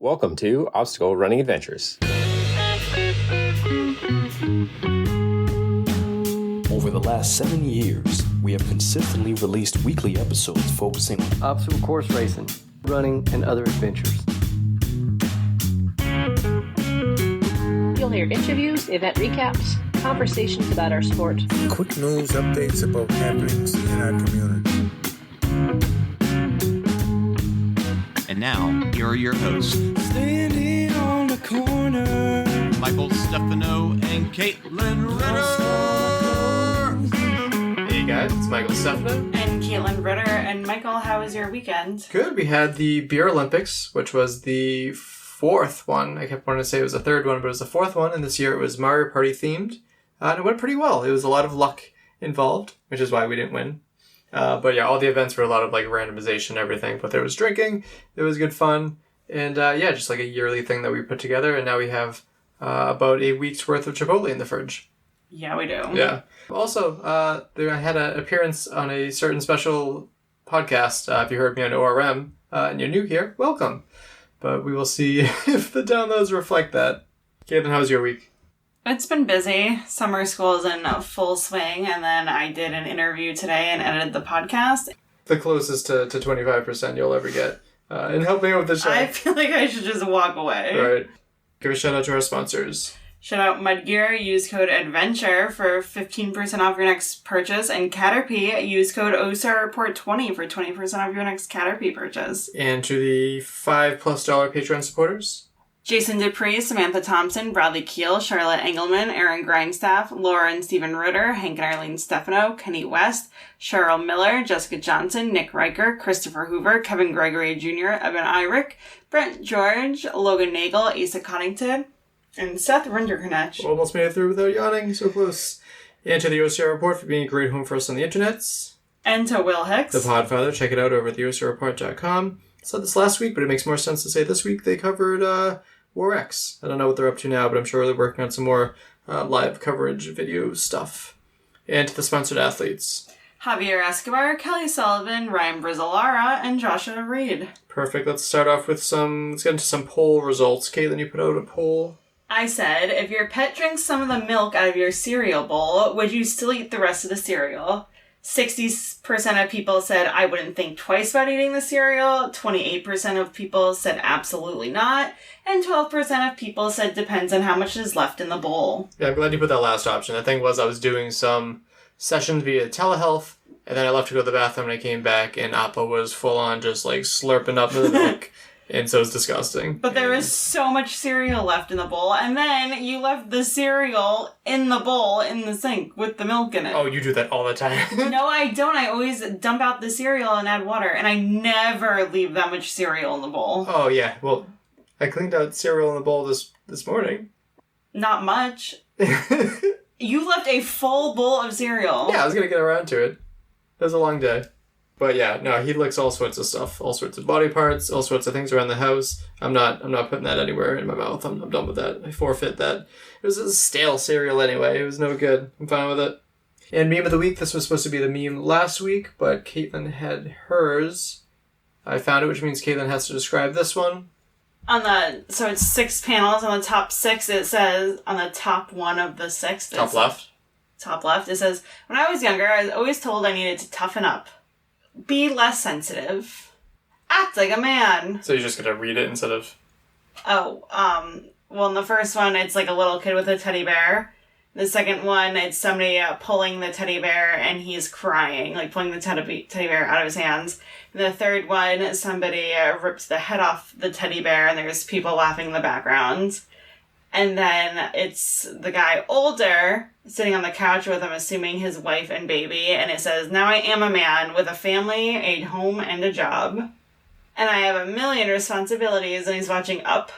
Welcome to Obstacle Running Adventures. Over the last 7 years, we have consistently released weekly episodes focusing on obstacle course racing, running, and other adventures. You'll hear interviews, event recaps, conversations about our sport, quick news updates about happenings in our community. And now, here are your hosts, Standing on the corner, Michael Stefano and Caitlin Ritter. Hey guys, it's Michael Stefano. And Caitlin Ritter. And Michael, how was your weekend? Good. We had the Beer Olympics, which was the fourth one. I kept wanting to say it was the third one, but it was the fourth one. And this year it was Mario Party themed. And it went pretty well. It was a lot of luck involved, which is why we didn't win. But yeah, all the events were a lot of like randomization and everything. But there was drinking. It was good fun. And yeah, just like a yearly thing that we put together. And now we have about a week's worth of Chipotle in the fridge. Yeah, we do. Yeah. Also, I had an appearance on a certain special podcast. If you heard me on ORM and you're new here, welcome. But we will see if the downloads reflect that. Caitlin, how was your week? It's been busy. Summer school is in full swing, and then I did an interview today and edited the podcast. The closest to 25% you'll ever get in helping out with the show. I feel like I should just walk away. Right. Give a shout out to our sponsors. Shout out Mudgear, use code ADVENTURE for 15% off your next purchase, and Caterpie, use code OSARReport20 for 20% off your next Caterpie purchase. And to the $5+ Patreon supporters. Jason Dupree, Samantha Thompson, Bradley Keel, Charlotte Engelman, Aaron Grindstaff, Laura and Stephen Ritter, Hank and Arlene Stefano, Kenny West, Cheryl Miller, Jessica Johnson, Nick Riker, Christopher Hoover, Kevin Gregory Jr., Evan Irick, Brent George, Logan Nagel, Asa Connington, and Seth Rinderknecht. Almost made it through without yawning, so close. And to the OCR Report for being a great home for us on the internets. And to Will Hicks. The Podfather, check it out over at theocrreport.com. I said this last week, but it makes more sense to say this week they covered War X. I don't know what they're up to now, but I'm sure they're working on some more live coverage video stuff. And to the sponsored athletes. Javier Escobar, Kelly Sullivan, Ryan Brizzalara, and Joshua Reed. Perfect. Let's start off with let's get into some poll results. Caitlin, you put out a poll. I said, if your pet drinks some of the milk out of your cereal bowl, would you still eat the rest of the cereal? 60% of people said, I wouldn't think twice about eating the cereal. 28% of people said, absolutely not. And 12% of people said, depends on how much is left in the bowl. Yeah, I'm glad you put that last option. The thing was, I was doing some sessions via telehealth, and then I left to go to the bathroom, and I came back, and Appa was full on just, like, slurping up the milk. And so it's disgusting. But there was so much cereal left in the bowl, and then you left the cereal in the bowl in the sink with the milk in it. Oh, you do that all the time. No, I don't. I always dump out the cereal and add water, and I never leave that much cereal in the bowl. Oh, yeah. Well, I cleaned out cereal in the bowl this morning. Not much. You left a full bowl of cereal. Yeah, I was going to get around to it. It was a long day. But yeah, no, he licks all sorts of stuff, all sorts of body parts, all sorts of things around the house. I'm not putting that anywhere in my mouth. I'm done with that. I forfeit that. It was a stale cereal anyway. It was no good. I'm fine with it. And meme of the week, this was supposed to be the meme last week, but Caitlin had hers. I found it, which means Caitlin has to describe this one. So it's 6 panels. On the top 6, it says, on the top one of the 6. Top left, it says, when I was younger, I was always told I needed to toughen up. Be less sensitive. Act like a man. So you're just going to read it instead of... Well, in the first one, it's like a little kid with a teddy bear. The second one, it's somebody pulling the teddy bear and he's crying, like pulling the teddy bear out of his hands. And the third one, somebody rips the head off the teddy bear and there's people laughing in the background. And then it's the guy older, sitting on the couch with, I'm assuming, his wife and baby. And it says, now I am a man with a family, a home, and a job. And I have a million responsibilities. And he's watching Up.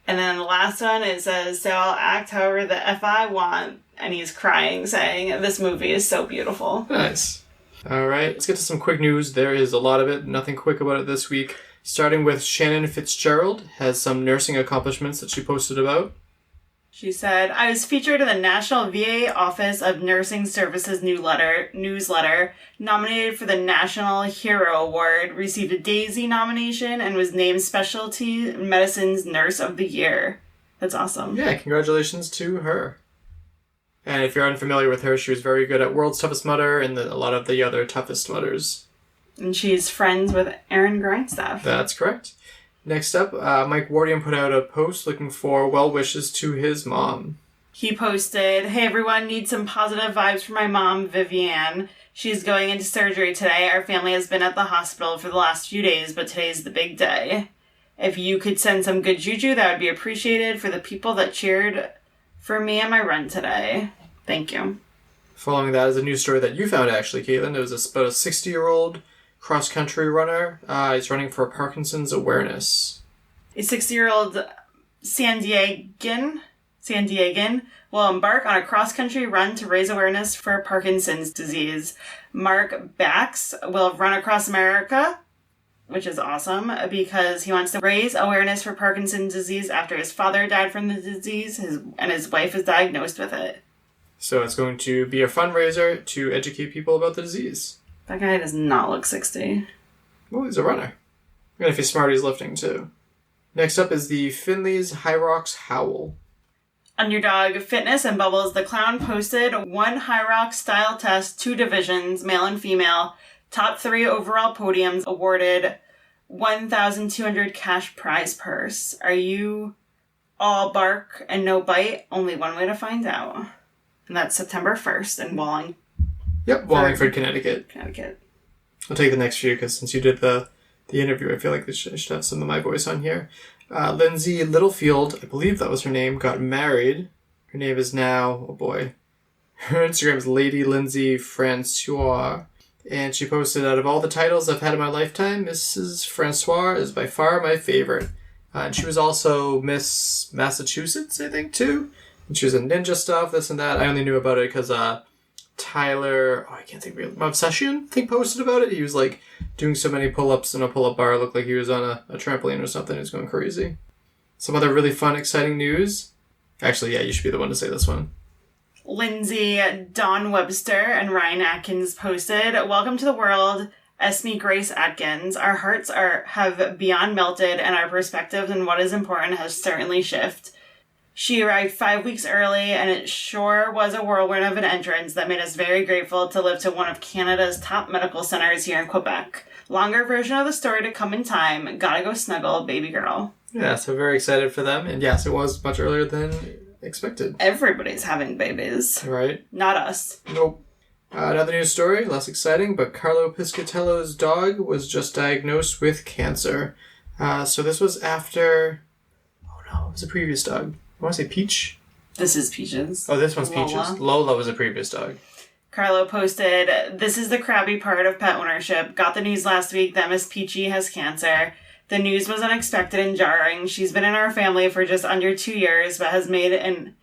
And then the last one, it says, so I'll act however the F I want. And he's crying, saying, this movie is so beautiful. Nice. All right, let's get to some quick news. There is a lot of it. Nothing quick about it this week. Starting with Shannon Fitzgerald has some nursing accomplishments that she posted about. She said, I was featured in the National VA Office of Nursing Services newsletter, nominated for the National Hero Award, received a Daisy nomination, and was named Specialty Medicine's Nurse of the Year. That's awesome. Yeah, congratulations to her. And if you're unfamiliar with her, she was very good at World's Toughest Mudder and a lot of the other toughest mudders. And she's friends with Aaron Grindstaff. That's correct. Next up, Mike Wardian put out a post looking for well wishes to his mom. He posted, hey everyone, need some positive vibes for my mom, Vivienne. She's going into surgery today. Our family has been at the hospital for the last few days, but today's the big day. If you could send some good juju, that would be appreciated for the people that cheered for me and my run today. Thank you. Following that is a news story that you found, actually, Caitlin. It was about a 60-year-old cross-country runner. He's running for Parkinson's awareness. A 60-year-old San Diegan will embark on a cross-country run to raise awareness for Parkinson's disease. Mark Bax will run across America, which is awesome, because he wants to raise awareness for Parkinson's disease after his father died from the disease and his wife is diagnosed with it. So it's going to be a fundraiser to educate people about the disease. That guy does not look 60. Well, he's a runner. And if he's smart, he's lifting too. Next up is the Finley's High Rocks Howl. Underdog Fitness and Bubbles the Clown posted 1 High Rocks style test, 2 divisions, male and female, top 3 overall podiums, awarded 1,200 cash prize purse. Are you all bark and no bite? Only one way to find out. And that's September 1st in Wallingford. Yep, Wallingford, Connecticut. I'll take the next few because since you did the interview, I feel like I should have some of my voice on here. Lindsay Littlefield, I believe that was her name, got married. Her name is now, oh boy, her Instagram is Lady Lindsay Francois. And she posted, out of all the titles I've had in my lifetime, Mrs. Francois is by far my favorite. And she was also Miss Massachusetts, I think, too. And she was in ninja stuff, this and that. I only knew about it because Tyler, I can't think of it, Obsession, I think, posted about it. He was like doing so many pull-ups in a pull-up bar. It looked like he was on a trampoline or something. He was going crazy. Some other really fun, exciting news. Actually, yeah, you should be the one to say this one. Lindsay, Dawn Webster, and Ryan Atkins posted, welcome to the world, Esme Grace Atkins. Our hearts have beyond melted, and our perspective on what is important has certainly shifted. She arrived 5 weeks early, and it sure was a whirlwind of an entrance that made us very grateful to live to one of Canada's top medical centers here in Quebec. Longer version of the story to come in time. Gotta go snuggle, baby girl. Yeah, so very excited for them. And yes, it was much earlier than expected. Everybody's having babies. Right. Not us. Nope. Another news story, less exciting, but Carlo Piscatello's dog was just diagnosed with cancer. So this was after... Oh no, it was a previous dog. I want to say Peach? This is Peaches. Oh, this one's Peaches. Lola was a previous dog. Carlo posted, this is the crabby part of pet ownership. Got the news last week that Miss Peachy has cancer. The news was unexpected and jarring. She's been in our family for just under 2 years, but has made an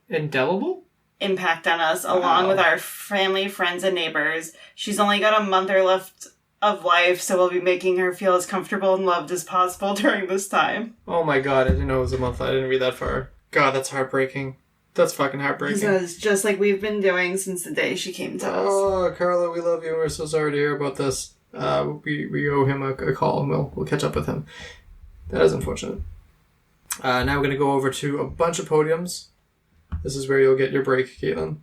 indelible impact on us, along with our family, friends, and neighbors. She's only got a month or left of life, so we'll be making her feel as comfortable and loved as possible during this time. Oh my god, I didn't know it was a month. I didn't read that far. God, that's heartbreaking. That's fucking heartbreaking. He says, just like we've been doing since the day she came to us. Oh, Carla, we love you. We're so sorry to hear about this. We owe him a call, and we'll catch up with him. That is unfortunate. Now we're going to go over to a bunch of podiums. This is where you'll get your break, Caitlin.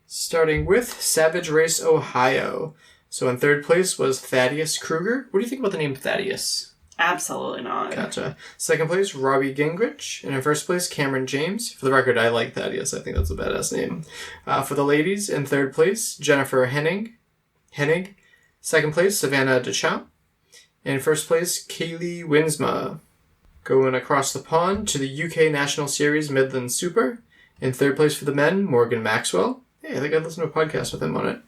Starting with Savage Race, Ohio. So in third place was Thaddeus Kruger. What do you think about the name Thaddeus? Absolutely not. Gotcha. Second place, Robbie Gingrich. And in first place, Cameron James. For the record, I like Thaddeus. I think that's a badass name. For the ladies, in third place, Jennifer Hennig. Second place, Savannah Deschamps. And in first place, Kaylee Winsma. Going across the pond to the UK National Series Midland Super. In third place for the men, Morgan Maxwell. Hey, I think I listened to a podcast with him on it.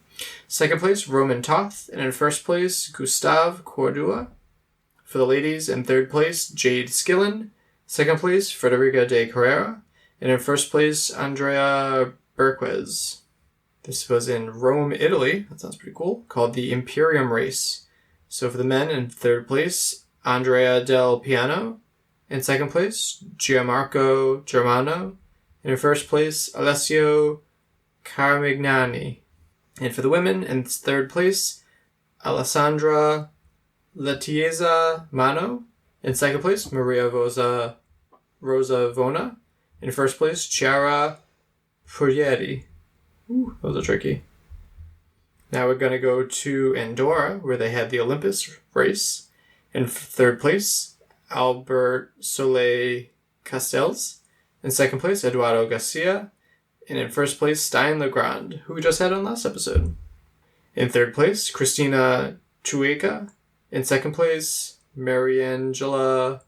Second place, Roman Toth. And in first place, Gustave Cordua. For the ladies, in third place, Jade Skillen. Second place, Frederica de Carrera. And in first place, Andrea Berquez. This was in Rome, Italy. That sounds pretty cool. Called the Imperium Race. So for the men, in third place, Andrea Del Piano. In second place, Gianmarco Germano. And in first place, Alessio Carmignani. And for the women, in third place, Alessandra Latieza Mano. In second place, Maria Rosa Vona. In first place, Chiara Proieri. Ooh, those are tricky. Now we're going to go to Andorra, where they had the Olympus race. In third place, Albert Soleil Castells. In second place, Eduardo Garcia. And in first place, Stein Legrand, who we just had on last episode. In third place, Christina Chueca. In second place, Mariangela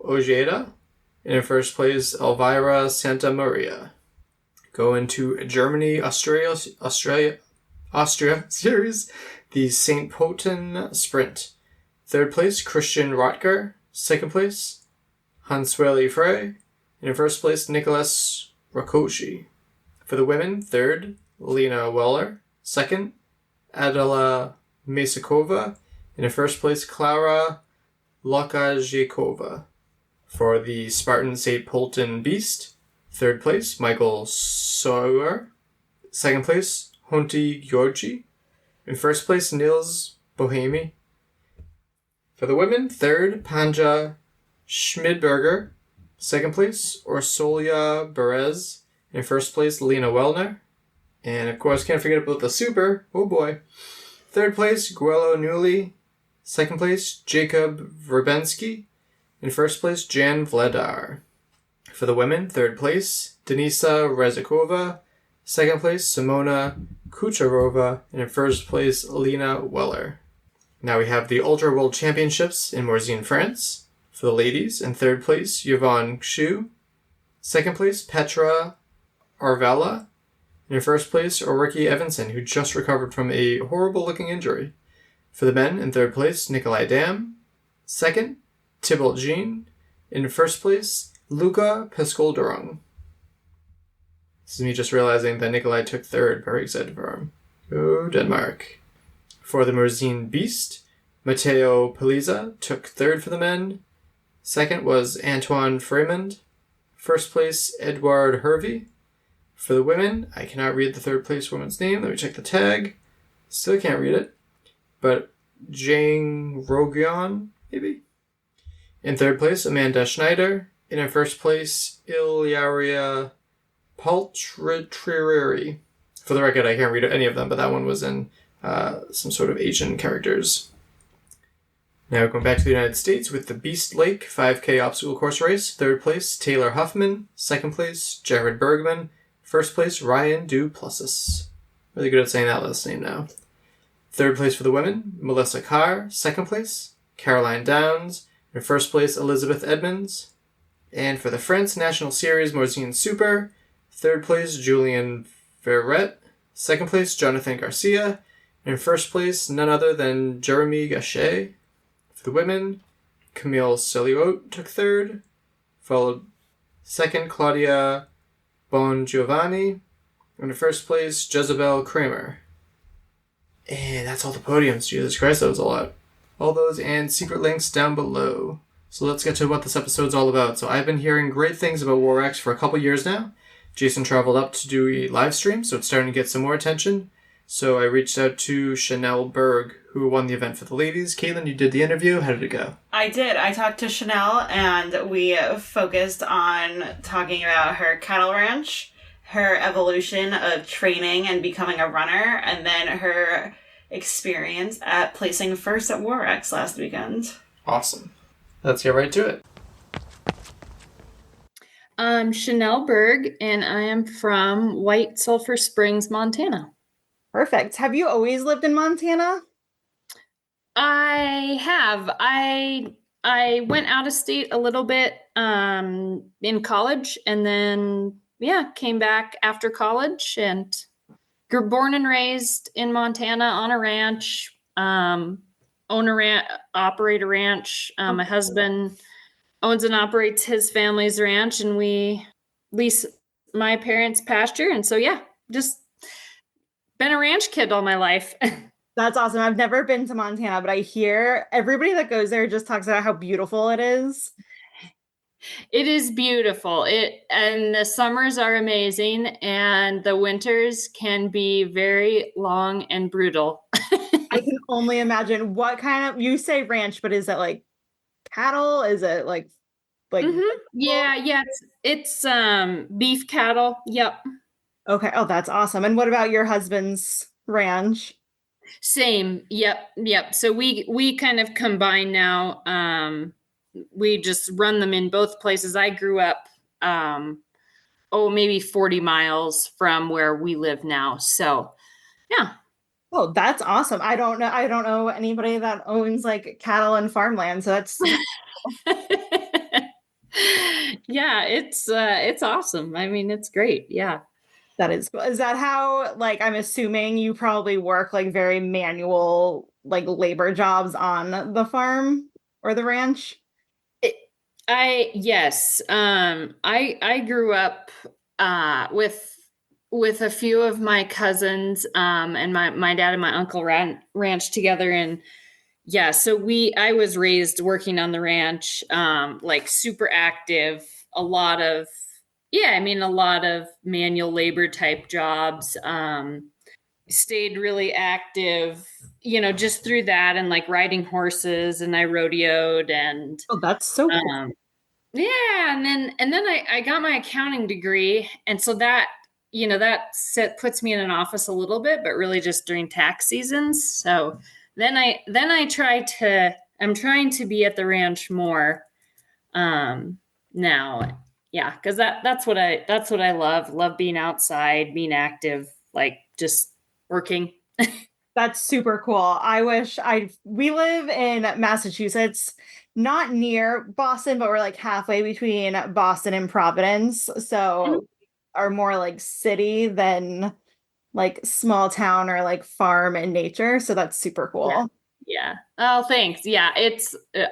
Ojeda. And in first place, Elvira Santa Maria. Going to Germany, Austria series, the St. Poten Sprint. Third place, Christian Rotger. Second place, Hansweli Frey. And in first place, Nicholas Rakoshi. For the women, third, Lena Weller. Second, Adela Mesakova. And in first place, Klara Lokajekova. For the Spartan St. Polten Beast, third place, Michael Sauer. Second place, Honti Georgi. In first place, Nils Bohemi. For the women, third, Panja Schmidberger. Second place, Orsolia Perez. In first place, Lena Wellner. And of course, can't forget about the super. Oh boy. Third place, Guello Newley. Second place, Jacob Verbensky. In first place, Jan Vladar. For the women, third place, Denisa Rezikova. Second place, Simona Kucharova. And in first place, Alina Weller. Now we have the Ultra World Championships in Morzine, France. For the ladies, in third place, Yvonne Xu. Second place, Petra Arvella. And in first place, Ulrike Evanson, who just recovered from a horrible-looking injury. For the men, in third place, Nikolai Dam. Second, Thibault Jean. In first place, Luca Pescoldurung. This is me just realizing that Nikolai took third. Very excited for him. Go Denmark. For the Morzine Beast, Matteo Paliza took third for the men. Second was Antoine Fremond. First place, Edouard Hervey. For the women, I cannot read the third place woman's name. Let me check the tag. Still can't read it. But Jane Rogion, maybe? In third place, Amanda Schneider. And in first place, Ilyaria Paltrieri. For the record, I can't read any of them, but that one was in some sort of Asian characters. Now going back to the United States with the Beast Lake 5K obstacle course race. Third place, Taylor Huffman. Second place, Jared Bergman. First place, Ryan Duplessis. Really good at saying that last name now. Third place for the women, Melissa Carr. Second place, Caroline Downs. In first place, Elizabeth Edmonds. And for the France National Series Morzine Super, third place, Julian Verret. Second place, Jonathan Garcia. And in first place, none other than Jeremy Gachet. For the women, Camille Seliot took third. Followed second, Claudia Bon Giovanni. And in first place, Jezebel Kramer. And that's all the podiums. Jesus Christ, that was a lot. All those and secret links down below. So let's get to what this episode's all about. So I've been hearing great things about WarX for a couple years now. Jason traveled up to do a live stream, so it's starting to get some more attention. So I reached out to Chennell Berg, who won the event for the ladies. Caitlin, you did the interview. How did it go? I did. I talked to Chennell, and we focused on talking about her cattle ranch, her evolution of training and becoming a runner, and then her experience at placing first at WarX last weekend. Awesome. Let's get right to it. I'm Chennell Berg, and I am from White Sulphur Springs, Montana. Perfect. Have you always lived in Montana? I have. I went out of state a little bit in college, and then came back after college and grew born and raised in Montana on a ranch. Own a ranch, operate a ranch. My husband owns and operates his family's ranch, and we lease my parents' pasture. And so, just been a ranch kid all my life. That's awesome. I've never been to Montana, but I hear everybody that goes there just talks about how beautiful it is. It is beautiful. And the summers are amazing, and the winters can be very long and brutal. I can only imagine what kind of, you say ranch, but is it like cattle? Is it like Yeah, it's beef cattle. Yep. Okay. Oh, that's awesome. And what about your husband's ranch? Same. Yep. So we kind of combine now. We just run them in both places. I grew up maybe 40 miles from where we live now. So yeah. Oh, that's awesome. I don't know anybody that owns like cattle and farmland. So that's Yeah, it's awesome. I mean, it's great. Yeah. that is cool. Is that how, like, I'm assuming you probably work like very manual, like labor jobs on the farm or the ranch? Yes. I grew up with a few of my cousins and my dad and my uncle ranch together, and yeah, so I was raised working on the ranch, like super active, a lot of manual labor type jobs. Stayed really active, just through that, and like riding horses, and I rodeoed, and Oh, that's so cool. yeah, and then I got my accounting degree, and so that puts me in an office a little bit, but really just during tax seasons. So I'm trying to be at the ranch more now. Yeah, because that's what I love being outside, being active, like just working. That's super cool. We live in Massachusetts, not near Boston, but we're like halfway between Boston and Providence. So are more like city than like small town or like farm and nature. So that's super cool. Yeah. Oh, thanks. Yeah,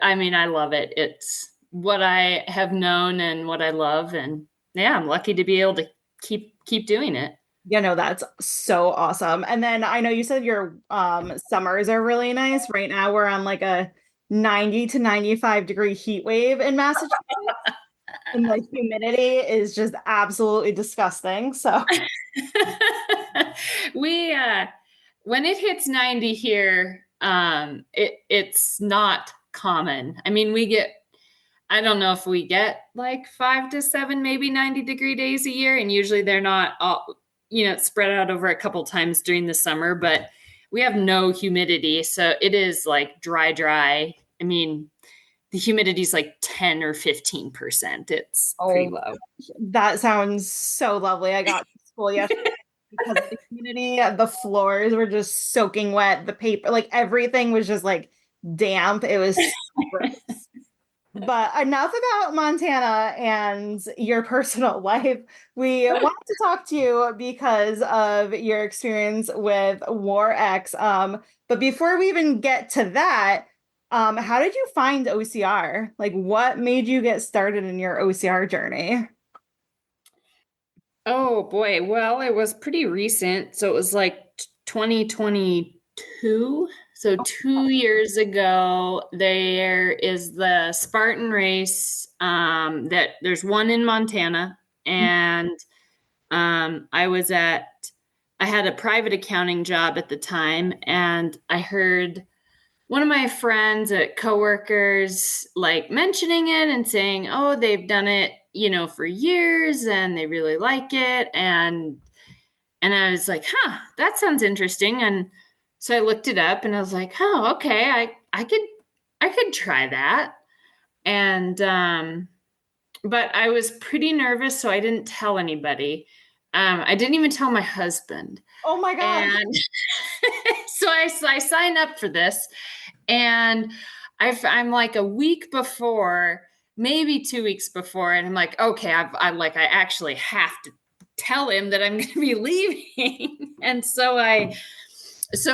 I mean, I love it. It's what I have known and what I love, and yeah, I'm lucky to be able to keep doing it. That's so awesome. And then I know you said your summers are really nice. Right now we're on like a 90 to 95-degree heat wave in Massachusetts. And the humidity is just absolutely disgusting. So we when it hits 90 here, it's not common. I mean, I don't know if we get like 5 to 7, maybe 90-degree days a year, and usually they're not all, spread out over a couple times during the summer, but we have no humidity, so it is like dry. I mean, the humidity is like 10 or 15%. It's pretty low. That sounds so lovely. I got to school yesterday because of the humidity. The floors were just soaking wet. The paper, like everything was just like damp. It was gross. But enough about Montana and your personal life. We wanted to talk to you because of your experience with War X. But before we even get to that, how did you find OCR? Like, what made you get started in your OCR journey? Oh boy. Well, it was pretty recent. So it was like 2022. So 2 years ago, there is the Spartan race. That there's one in Montana, and I had a private accounting job at the time, and I heard one of my friends at coworkers like mentioning it and saying, "Oh, they've done it, for years, and they really like it." And I was like, "Huh, that sounds interesting." And so I looked it up, and I was like, "Oh, okay, I could try that." And but I was pretty nervous, so I didn't tell anybody. I didn't even tell my husband. Oh my God. And so I signed up for this, and I'm like a week before, maybe 2 weeks before, and I'm like, okay, I actually have to tell him that I'm going to be leaving. And so I was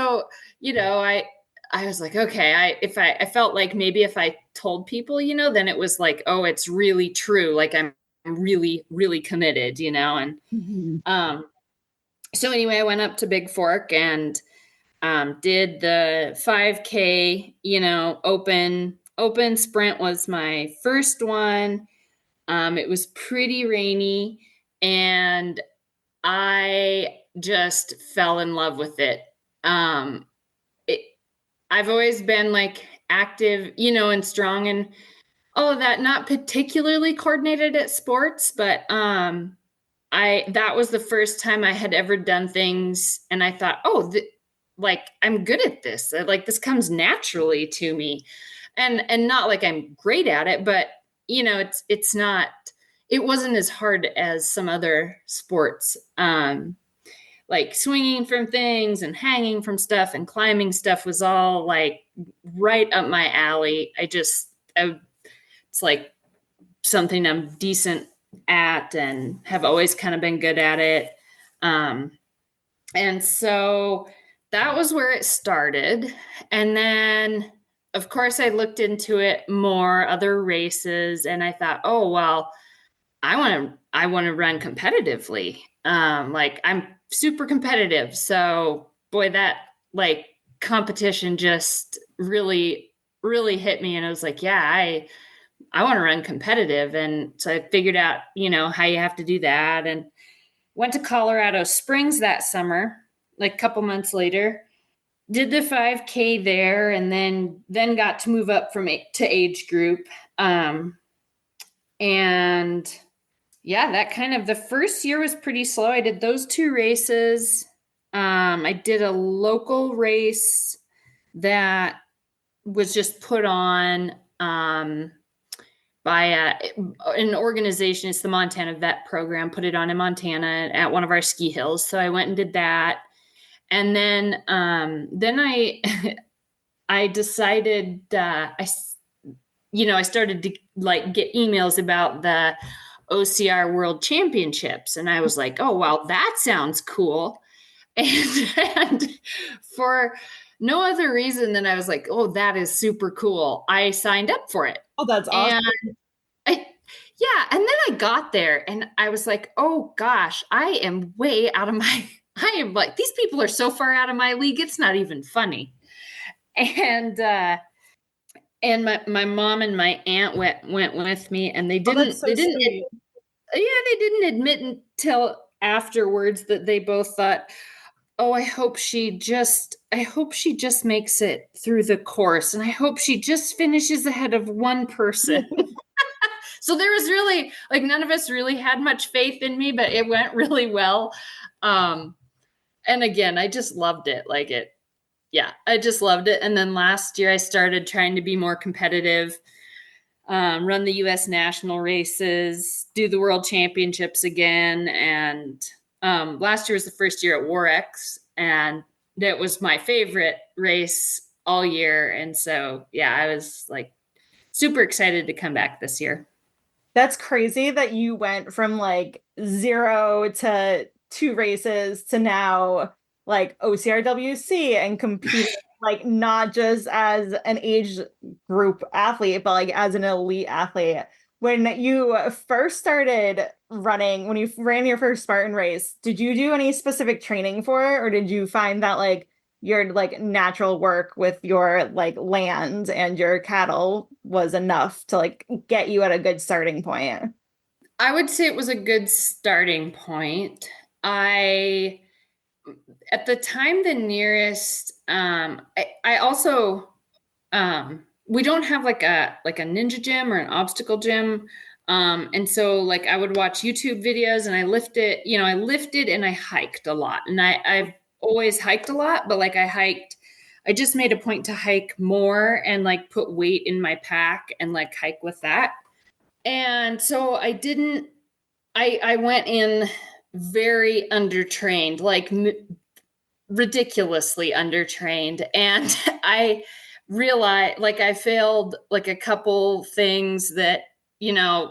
like, okay, I felt like maybe if I told people, then it was like, oh, it's really true. Like I'm really, really committed, and, so anyway, I went up to Big Fork and, did the 5K, open sprint was my first one. It was pretty rainy, and I just fell in love with it. I've always been like active, and strong and all of that, not particularly coordinated at sports, but that was the first time I had ever done things and I thought, oh, like I'm good at this. Like this comes naturally to me. And not like I'm great at it, but it's not, it wasn't as hard as some other sports. Like swinging from things and hanging from stuff and climbing stuff was all like right up my alley. It's like something I'm decent at and have always kind of been good at it. And so that was where it started. And then, of course, I looked into it more, other races, and I thought, oh, well, I want to run competitively. Like I'm super competitive. So boy, that like competition just really, really hit me. And I was like, yeah, I want to run competitive. And so I figured out, how you have to do that, and went to Colorado Springs that summer, like a couple months later, did the 5K there, and then got to move up to age group. And yeah, that kind of, the first year was pretty slow. I did those 2 races. I did a local race that was just put on by an organization. It's the Montana Vet Program, put it on in Montana at one of our ski hills. So I went and did that. And then I I decided, I started to like get emails about the OCR World Championships. And I was like, oh, wow, that sounds cool. And for no other reason than I was like, oh, that is super cool, I signed up for it. Oh, that's awesome. And and then I got there and I was like, oh gosh, I am way out of my, I am like, these people are so far out of my league, it's not even funny. And my mom and my aunt went with me, and they didn't they didn't admit until afterwards that they both thought, oh, I hope she just makes it through the course, and I hope she just finishes ahead of one person. So there was really like, none of us really had much faith in me, but it went really well. And again, I just loved it. I just loved it. And then last year I started trying to be more competitive, run the US national races, do the world championships again. And last year was the first year at Warex, and that was my favorite race all year. And so, yeah, I was like super excited to come back this year. That's crazy that you went from like 0 to 2 races to now like OCRWC and competing like not just as an age group athlete, but like as an elite athlete. When you first started running, when you ran your first Spartan race, did you do any specific training for it, or did you find that like your like natural work with your like land and your cattle was enough to like get you at a good starting point? I would say it was a good starting point. At the time, the nearest, I also, we don't have like a ninja gym or an obstacle gym. And so like I would watch YouTube videos, and I lifted and I hiked a lot, and I've always hiked a lot, but like I just made a point to hike more and like put weight in my pack and like hike with that. And so I went in very undertrained, like ridiculously undertrained. And I realized like I failed like a couple things that, I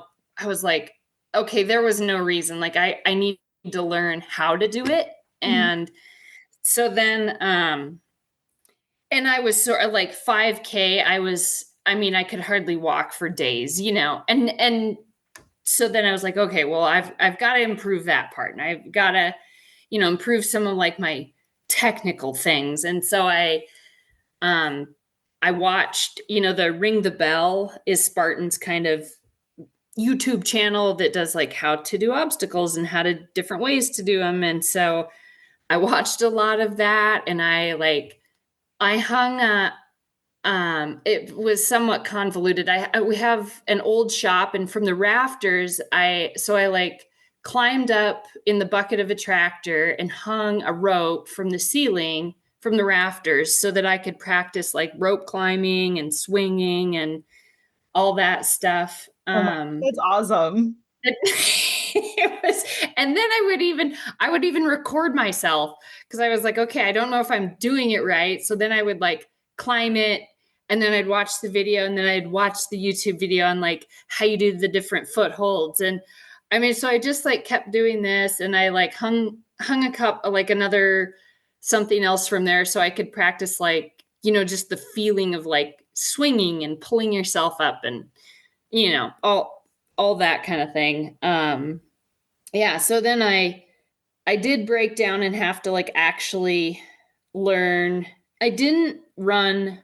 was like, okay, there was no reason. Like I need to learn how to do it. And so then, and I was sort of like 5K. I could hardly walk for days, and so then I was like, okay, well, I've got to improve that part, and I've got to, improve some of like my technical things. And so I watched, the Ring the Bell is Spartan's kind of YouTube channel that does like how to do obstacles and how to different ways to do them. And so I watched a lot of that, and I hung it was somewhat convoluted. We have an old shop, and from the rafters, I like climbed up in the bucket of a tractor and hung a rope from the ceiling from the rafters so that I could practice like rope climbing and swinging and all that stuff. That's awesome. It was, and then I would even record myself because I was like, okay, I don't know if I'm doing it right. So then I would like climb it, and then I'd watch the video, and then I'd watch the YouTube video on like how you do the different footholds. And I mean, so I just like kept doing this, and I like hung a cup, like another something else from there so I could practice like, just the feeling of like swinging and pulling yourself up and, all that kind of thing. Yeah. So then I did break down and have to like actually learn. I didn't run.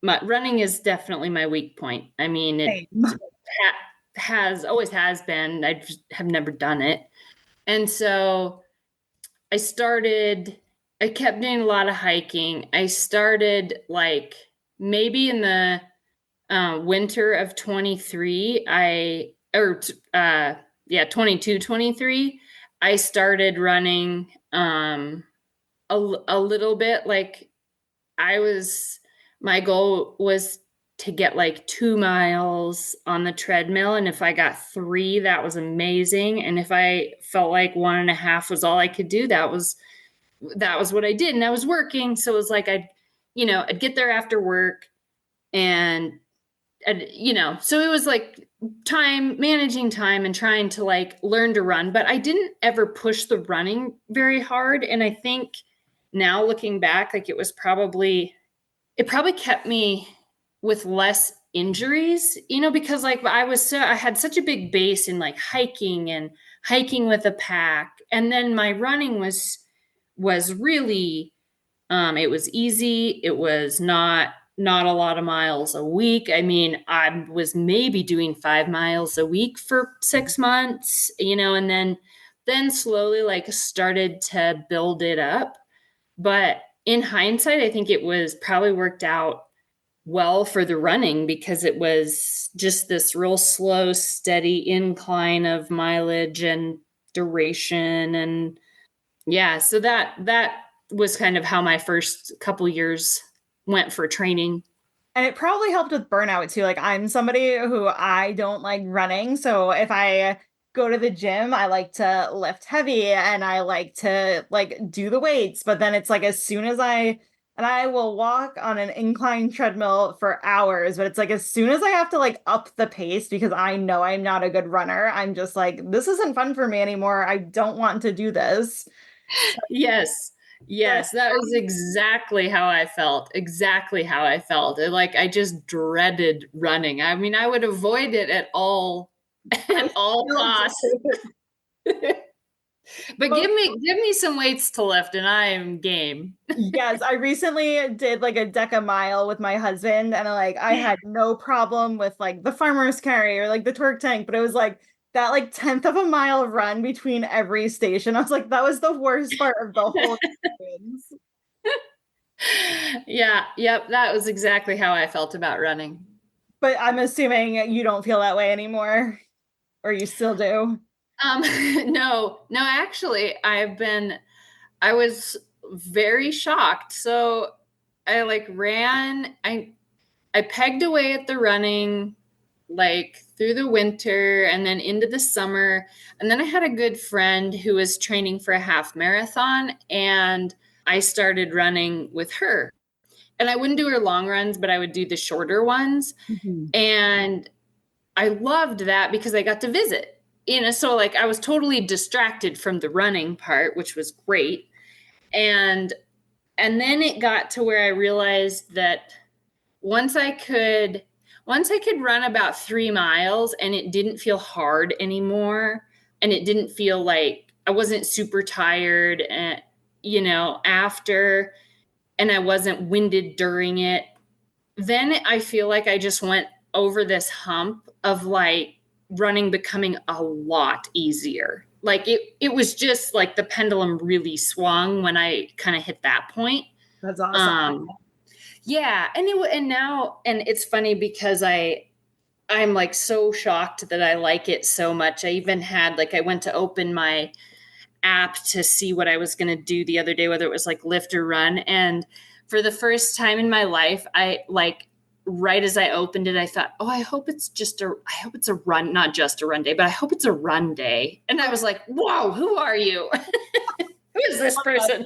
Running is definitely my weak point. I mean, it always has been. I just have never done it. And so I kept doing a lot of hiking. I started like maybe in the winter of 23, 22, 23, I started running a little bit. Like my goal was to get like 2 miles on the treadmill. And if I got 3, that was amazing. And if I felt like 1.5 was all I could do, that was what I did. And I was working. So it was like, I'd get there after work and so it was like managing time and trying to like learn to run, but I didn't ever push the running very hard. And I think now looking back, like it probably kept me with less injuries, because like I had such a big base in like hiking with a pack. And then my running was really, it was easy. It was not a lot of miles a week. I mean, I was maybe doing 5 miles a week for 6 months, and then slowly like started to build it up. But in hindsight, I think it was probably worked out well for the running because it was just this real slow, steady incline of mileage and duration. And yeah, so that was kind of how my first couple years went for training. And it probably helped with burnout too. Like I'm somebody who I don't like running. So if I go to the gym, I like to lift heavy and I like to like do the weights. But then it's like as soon as I will walk on an incline treadmill for hours, but it's like as soon as I have to like up the pace because I know I'm not a good runner, I'm just like, this isn't fun for me anymore. I don't want to do this. Yes, that was exactly how I felt. Like I just dreaded running. I mean, I would avoid it at all costs. But give me some weights to lift and I am game. Yes, I recently did like a deca mile with my husband and I had no problem with like the farmer's carry or like the twerk tank, but it was like that like 10th of a mile run between every station. I was like, that was the worst part of the whole experience. Yeah, yep, that was exactly how I felt about running. But I'm assuming you don't feel that way anymore, or you still do? No, actually, I was very shocked. So I like ran, I pegged away at the running like through the winter and then into the summer. And then I had a good friend who was training for a half marathon and I started running with her. And I wouldn't do her long runs, but I would do the shorter ones. Mm-hmm. And I loved that because I got to visit, so like I was totally distracted from the running part, which was great. And then it got to where I realized that once I could run about 3 miles and it didn't feel hard anymore. And it didn't feel like I wasn't super tired and, after, and I wasn't winded during it. Then I feel like I just went over this hump of like running becoming a lot easier. Like it was just like the pendulum really swung when I kind of hit that point. That's awesome. Yeah. And it's funny because I'm like so shocked that I like it so much. I even had I went to open my app to see what I was going to do the other day, whether it was like lift or run. And for the first time in my life, right as I opened it, I thought, I hope it's a run, not just a run day, but I hope it's a run day. And I was like, whoa, who are you? Who is this person?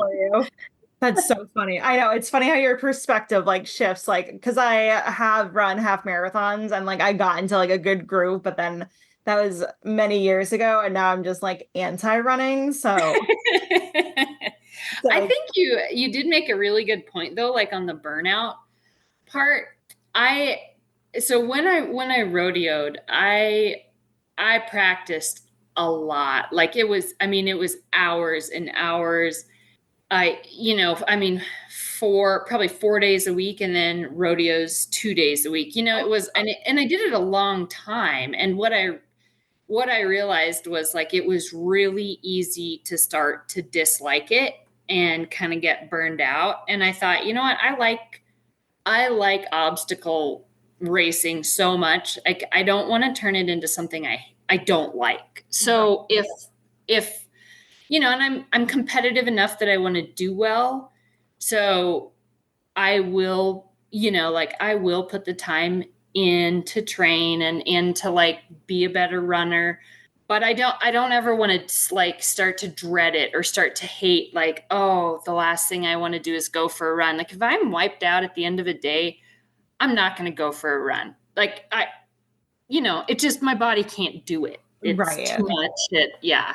That's so funny. I know. It's funny how your perspective shifts, because I have run half marathons and I got into a good group, but then that was many years ago. And now I'm just anti-running. So I think you did make a really good point though, on the burnout part. So when I rodeoed, I practiced a lot. It was hours and hours. Probably 4 days a week, and then rodeos 2 days a week. It was, and I did it a long time. And what I realized was it was really easy to start to dislike it and kind of get burned out. And I thought, you know what, I like obstacle racing so much. I don't want to turn it into something I don't like. So if and I'm competitive enough that I want to do well. So I will, I will put the time in to train and in to be a better runner. But I don't ever want to start to dread it or start to hate the last thing I want to do is go for a run. If I'm wiped out at the end of a day, I'm not going to go for a run. It just, my body can't do it. It's too much. Yeah.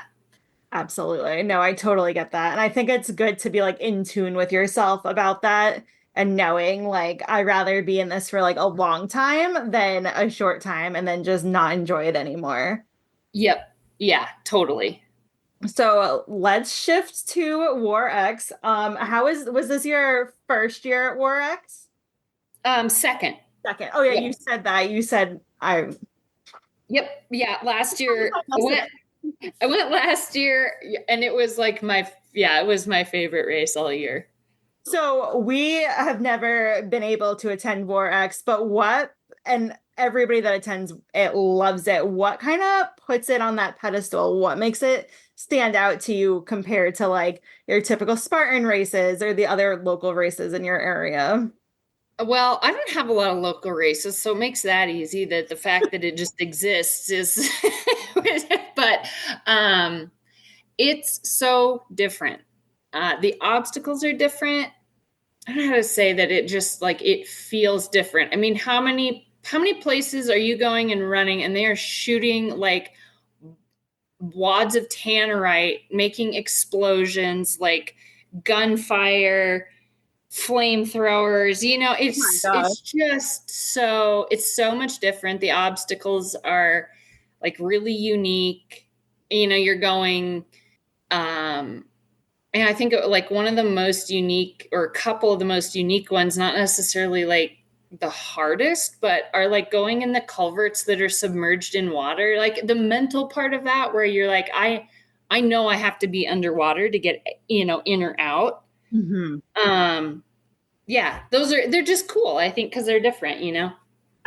Absolutely. No, I totally get that. And I think it's good to be in tune with yourself about that and knowing I'd rather be in this for a long time than a short time and then just not enjoy it anymore. Yep. Yeah, totally. So let's shift to War X. Was this your first year at War X? Second. Oh yeah, you said that. You said Yep. Yeah. Last year I went last year and it was it was my favorite race all year. So we have never been able to attend War X, but and everybody that attends it loves it. What kind of puts it on that pedestal? What makes it stand out to you compared to your typical Spartan races or the other local races in your area? Well, I don't have a lot of local races, so it makes that easy. That the fact that it just exists is, but it's so different. The obstacles are different. I don't know how to say that. It just it feels different. I mean, how many places are you going and running, and they are shooting wads of tannerite, making explosions, gunfire, flamethrowers, it's just it's so much different. The obstacles are really unique. You're going, and I think one of the most unique, or a couple of the most unique ones, not necessarily the hardest, but are going in the culverts that are submerged in water. The mental part of that, where you're I know I have to be underwater to get, in or out. Mm-hmm. Yeah, they're just cool, I think, because they're different,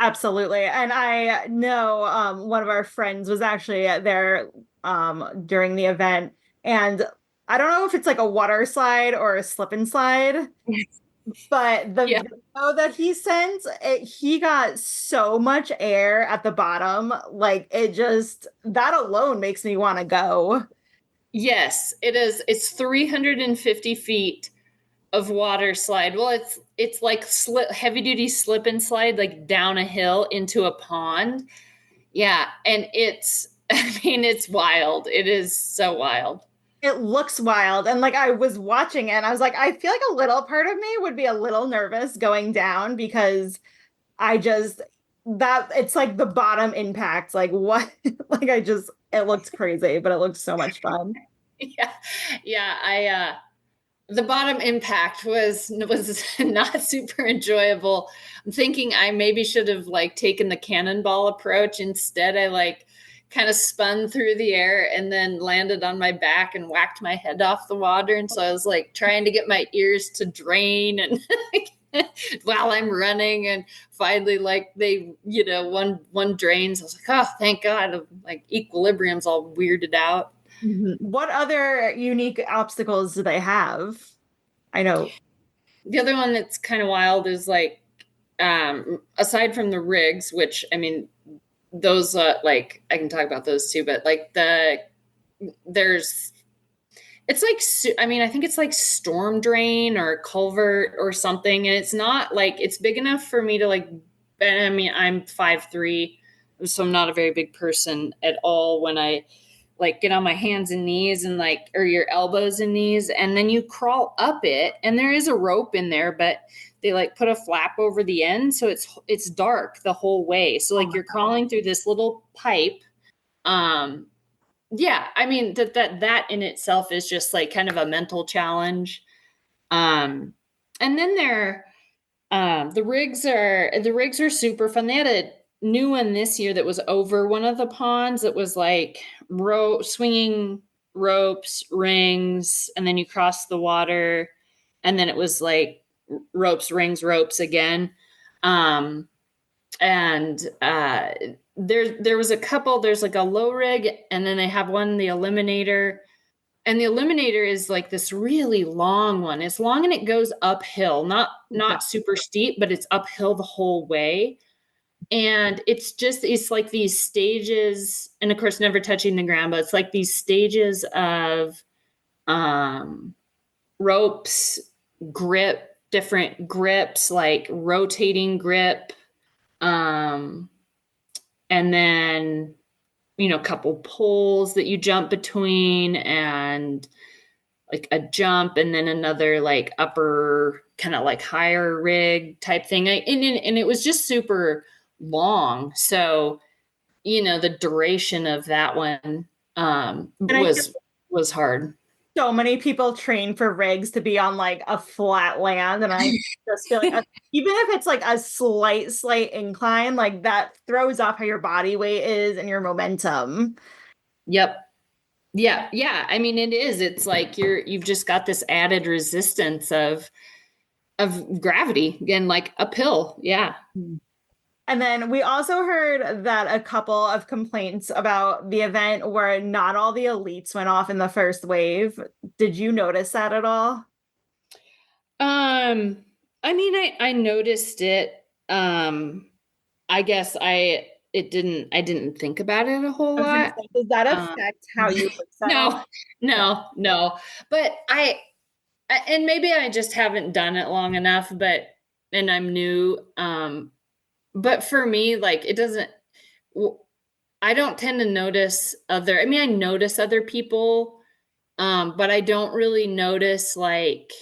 Absolutely. And I know one of our friends was actually there during the event, and I don't know if it's a water slide or a slip and slide, but the video that he sent, he got so much air at the bottom. That alone makes me want to go. Yes, it is. It's 350 feet of water slide. Well, it's heavy duty slip and slide, down a hill into a pond. Yeah. And it's wild. It is so wild. It looks wild. And I was watching it and I was I feel a little part of me would be a little nervous going down, because it's the bottom impact. What, it looked crazy, but it looked so much fun. Yeah. Yeah. The bottom impact was not super enjoyable. I'm thinking I maybe should have taken the cannonball approach instead. I kind of spun through the air and then landed on my back and whacked my head off the water. And so I was like trying to get my ears to drain and while I'm running, and finally like they, one drains. I was like, oh, thank God. Like equilibrium's all weirded out. What other unique obstacles do they have? I know. The other one that's kind of wild is like, aside from the rigs, which I mean, those like I can talk about those too, but like it's like, I mean, I think it's like storm drain or culvert or something, and it's not like it's big enough for me to like. I mean, I'm 5'3", so I'm not a very big person at all. When I like get on my hands and knees and like, or your elbows and knees, and then you crawl up it, and there is a rope in there, but they like put a flap over the end. So it's dark the whole way. So like you're crawling through this little pipe. Yeah. I mean, that in itself is just like kind of a mental challenge. And then the rigs are super fun. They had a new one this year that was over one of the ponds. It was like swinging ropes, rings, and then you cross the water, and then it was like ropes, rings, ropes again. And there was a couple. There's like a low rig, and then they have one, the Eliminator. And the Eliminator is like this really long one. It's long and it goes uphill, not super steep, but it's uphill the whole way. And it's like these stages, and of course, never touching the ground, but it's like these stages of ropes, grip, different grips, like rotating grip. And then, a couple poles that you jump between, and like a jump, and then another like upper kind of like higher rig type thing. And it was just super long. So, the duration of that one was hard. So many people train for rigs to be on like a flat land, and I just feel like even if it's like a slight incline, like that throws off how your body weight is and your momentum. Yep. Yeah. I mean, it is. It's like you've just got this added resistance of gravity and like uphill. Yeah. And then we also heard that a couple of complaints about the event where not all the elites went off in the first wave. Did you notice that at all? I mean, I noticed it. I guess I didn't think about it a whole lot. Does that affect how you No. But and maybe I just haven't done it long enough, and I'm new. But for me, like I don't tend to notice I notice other people, but I don't really notice like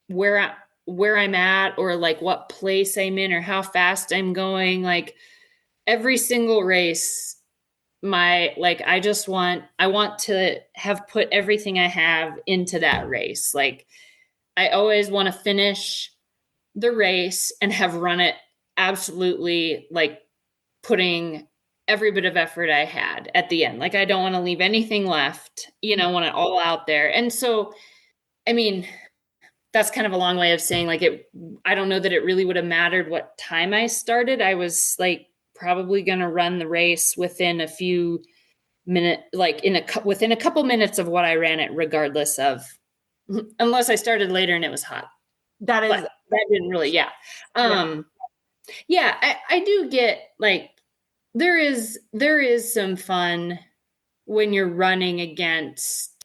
where I'm at, or like what place I'm in, or how fast I'm going. Like every single race, I want to have put everything I have into that race. Like I always want to finish the race and have run it absolutely, like putting every bit of effort I had at the end. Like I don't want to leave anything left, want it all out there. And so, I mean, that's kind of a long way of saying like I don't know that it really would have mattered what time I started. I was like probably going to run the race within a few minutes, like within a couple minutes of what I ran it, regardless of, unless I started later and it was hot. That didn't really, yeah. Yeah, I do get like there is some fun when you're running against,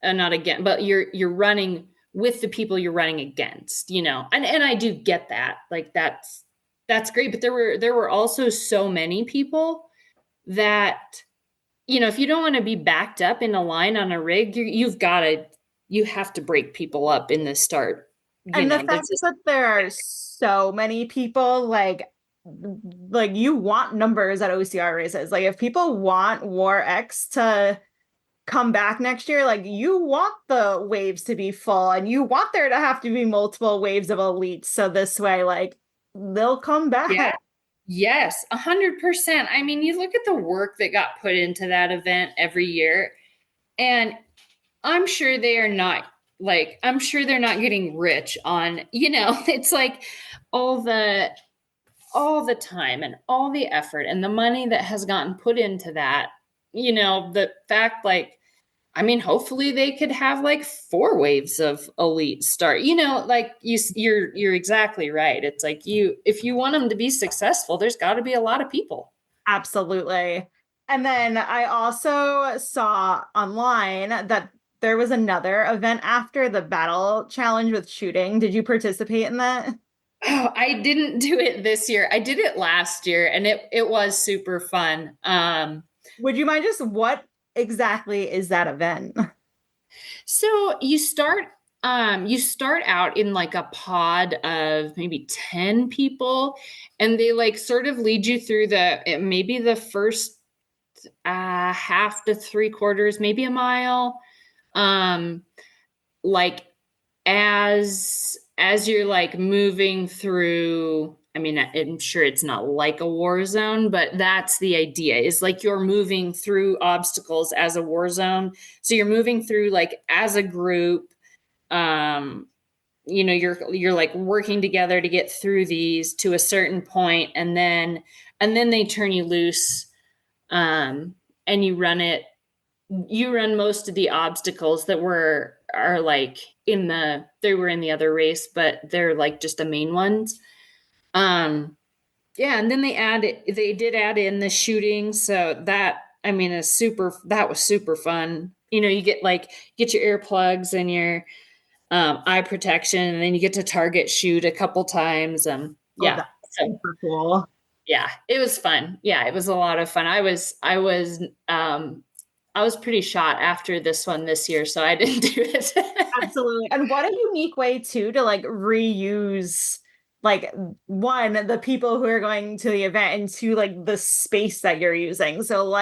not against, but you're running with the people you're running against, and I do get that. Like that's great, but there were also so many people that if you don't want to be backed up in a line on a rig, you have to break people up in the start. And the fact that there are so many people, like you want numbers at OCR races. Like if people want War X to come back next year, like you want the waves to be full, and you want there to have to be multiple waves of elites. So this way, like they'll come back. Yes, 100%. I mean, you look at the work that got put into that event every year, and I'm sure they are not I'm sure they're not getting rich on, it's like all the time and all the effort and the money that has gotten put into that, the fact, I mean, hopefully they could have 4 waves of elite start, you're exactly right. It's like if you want them to be successful, there's got to be a lot of people. Absolutely. And then I also saw online that there was another event after the battle challenge with shooting. Did you participate in that? Oh, I didn't do it this year. I did it last year and it was super fun. Would you mind what exactly is that event? So you start out in a pod of maybe 10 people, and they sort of lead you through maybe the first half to 3/4, maybe a mile. Like as you're moving through, I mean, I'm sure it's not like a war zone, but that's the idea, is you're moving through obstacles as a war zone. So you're moving through as a group. You're working together to get through these to a certain point, and then they turn you loose, and you run most of the obstacles that are they were in the other race, but they're just the main ones. Yeah, and then they did add in the shooting, so that, I mean, that was super fun. You get your earplugs and your eye protection, and then you get to target shoot a couple times. Yeah, super cool. Yeah, it was fun. Yeah, it was a lot of fun. I was pretty shot after this one this year, so I didn't do it. Absolutely. And what a unique way too to reuse one, the people who are going to the event, and two, the space that you're using. So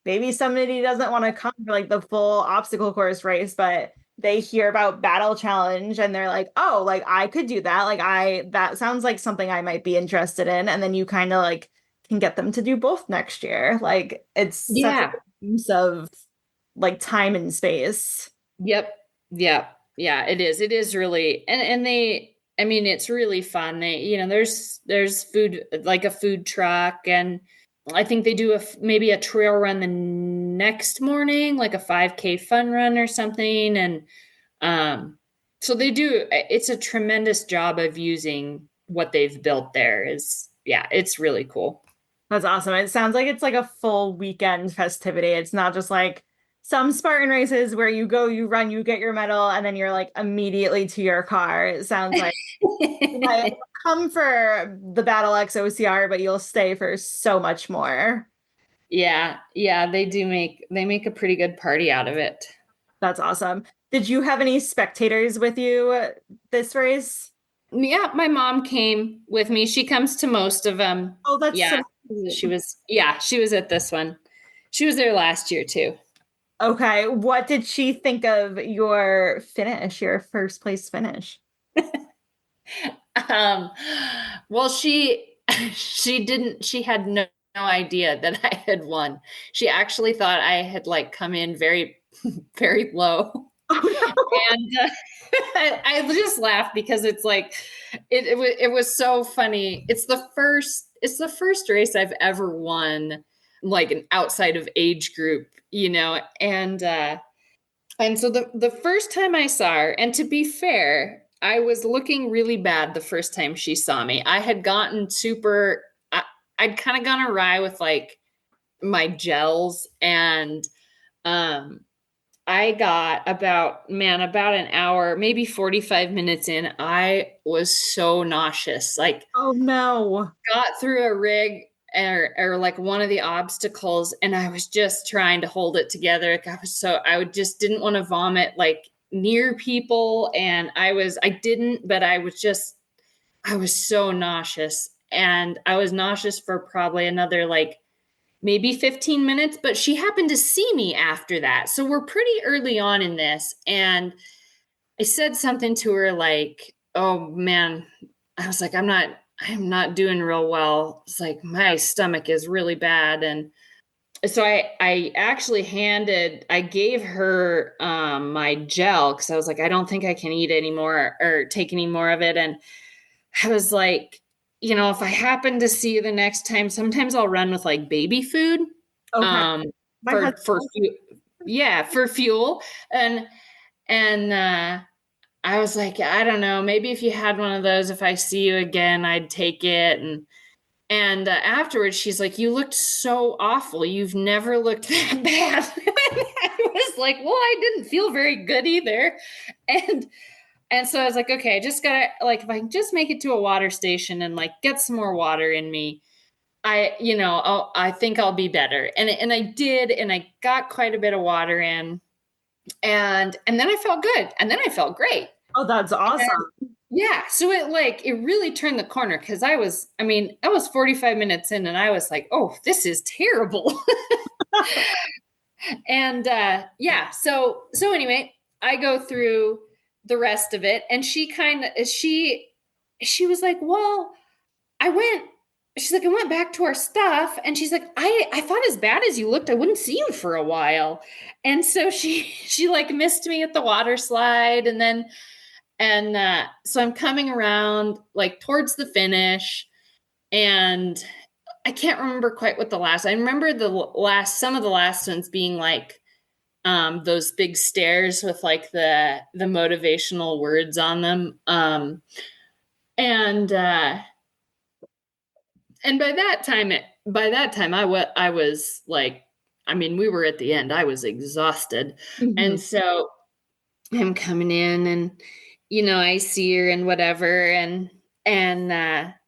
maybe somebody doesn't want to come for the full obstacle course race, but they hear about battle challenge and they're like, oh, I could do that. That sounds like something I might be interested in. And then you kind of can get them to do both next year. It's such a use of time and space. Yep. Yeah. Yeah, it is. It is really, and I mean, it's really fun. There's food, a food truck, and I think they do maybe a trail run the next morning, a 5K fun run or something. And so they do, it's a tremendous job of using what they've built there. It's really cool. That's awesome. It sounds like it's a full weekend festivity. It's not just some Spartan races where you go, you run, you get your medal, and then you're immediately to your car. It sounds like you might come for the Battle X OCR, but you'll stay for so much more. Yeah, they make a pretty good party out of it. That's awesome. Did you have any spectators with you this race? Yeah, my mom came with me. She comes to most of them. Oh, that's yeah. So she was at this one. She was there last year too. Okay, what did she think of your finish, your first place finish? Well, she had no idea that I had won. She actually thought I had come in very, very low. Oh, no. And I just laughed because it's it was so funny. It's the first race I've ever won, an outside of age group, and so the first time I saw her, and to be fair, I was looking really bad the first time she saw me. I had gotten I'd kind of gone awry with my gels, and I got about an hour, maybe 45 minutes in, I was so nauseous. Oh no. Got through a rig or one of the obstacles, and I was just trying to hold it together. I just didn't want to vomit near people, and I was so nauseous, and I was nauseous for probably another maybe 15 minutes, but she happened to see me after that. So we're pretty early on in this, and I said something to her oh man, I was I'm not I'm not doing real well. It's like my stomach is really bad. And so I actually I gave her my gel because I was like, I don't think I can eat anymore or take any more of it. And I was like, if I happen to see you the next time, sometimes I'll run with like baby food. Okay. For fuel. And I was like, I don't know, maybe if you had one of those, if I see you again, I'd take it. And afterwards, she's like, you looked so awful. You've never looked that bad. I was like, well, I didn't feel very good either. And so I was like, okay, I just gotta, like, if I can just make it to a water station and like get some more water in me, I think I'll be better. And I did, and I got quite a bit of water in, and then I felt good, and then I felt great. Oh, that's awesome. Yeah. So it really turned the corner because I was 45 minutes in and I was like, oh, this is terrible. And so anyway, I go through the rest of it, and she was like, well, I went back to our stuff, and she's like, I thought as bad as you looked, I wouldn't see you for a while. And so she like missed me at the water slide, and so I'm coming around like towards the finish, and I can't remember quite what I remember some of the last ones being like those big stairs with like the motivational words on them. And by that time I was like, we were at the end. I was exhausted. Mm-hmm. And so I'm coming in, and I see her and whatever, and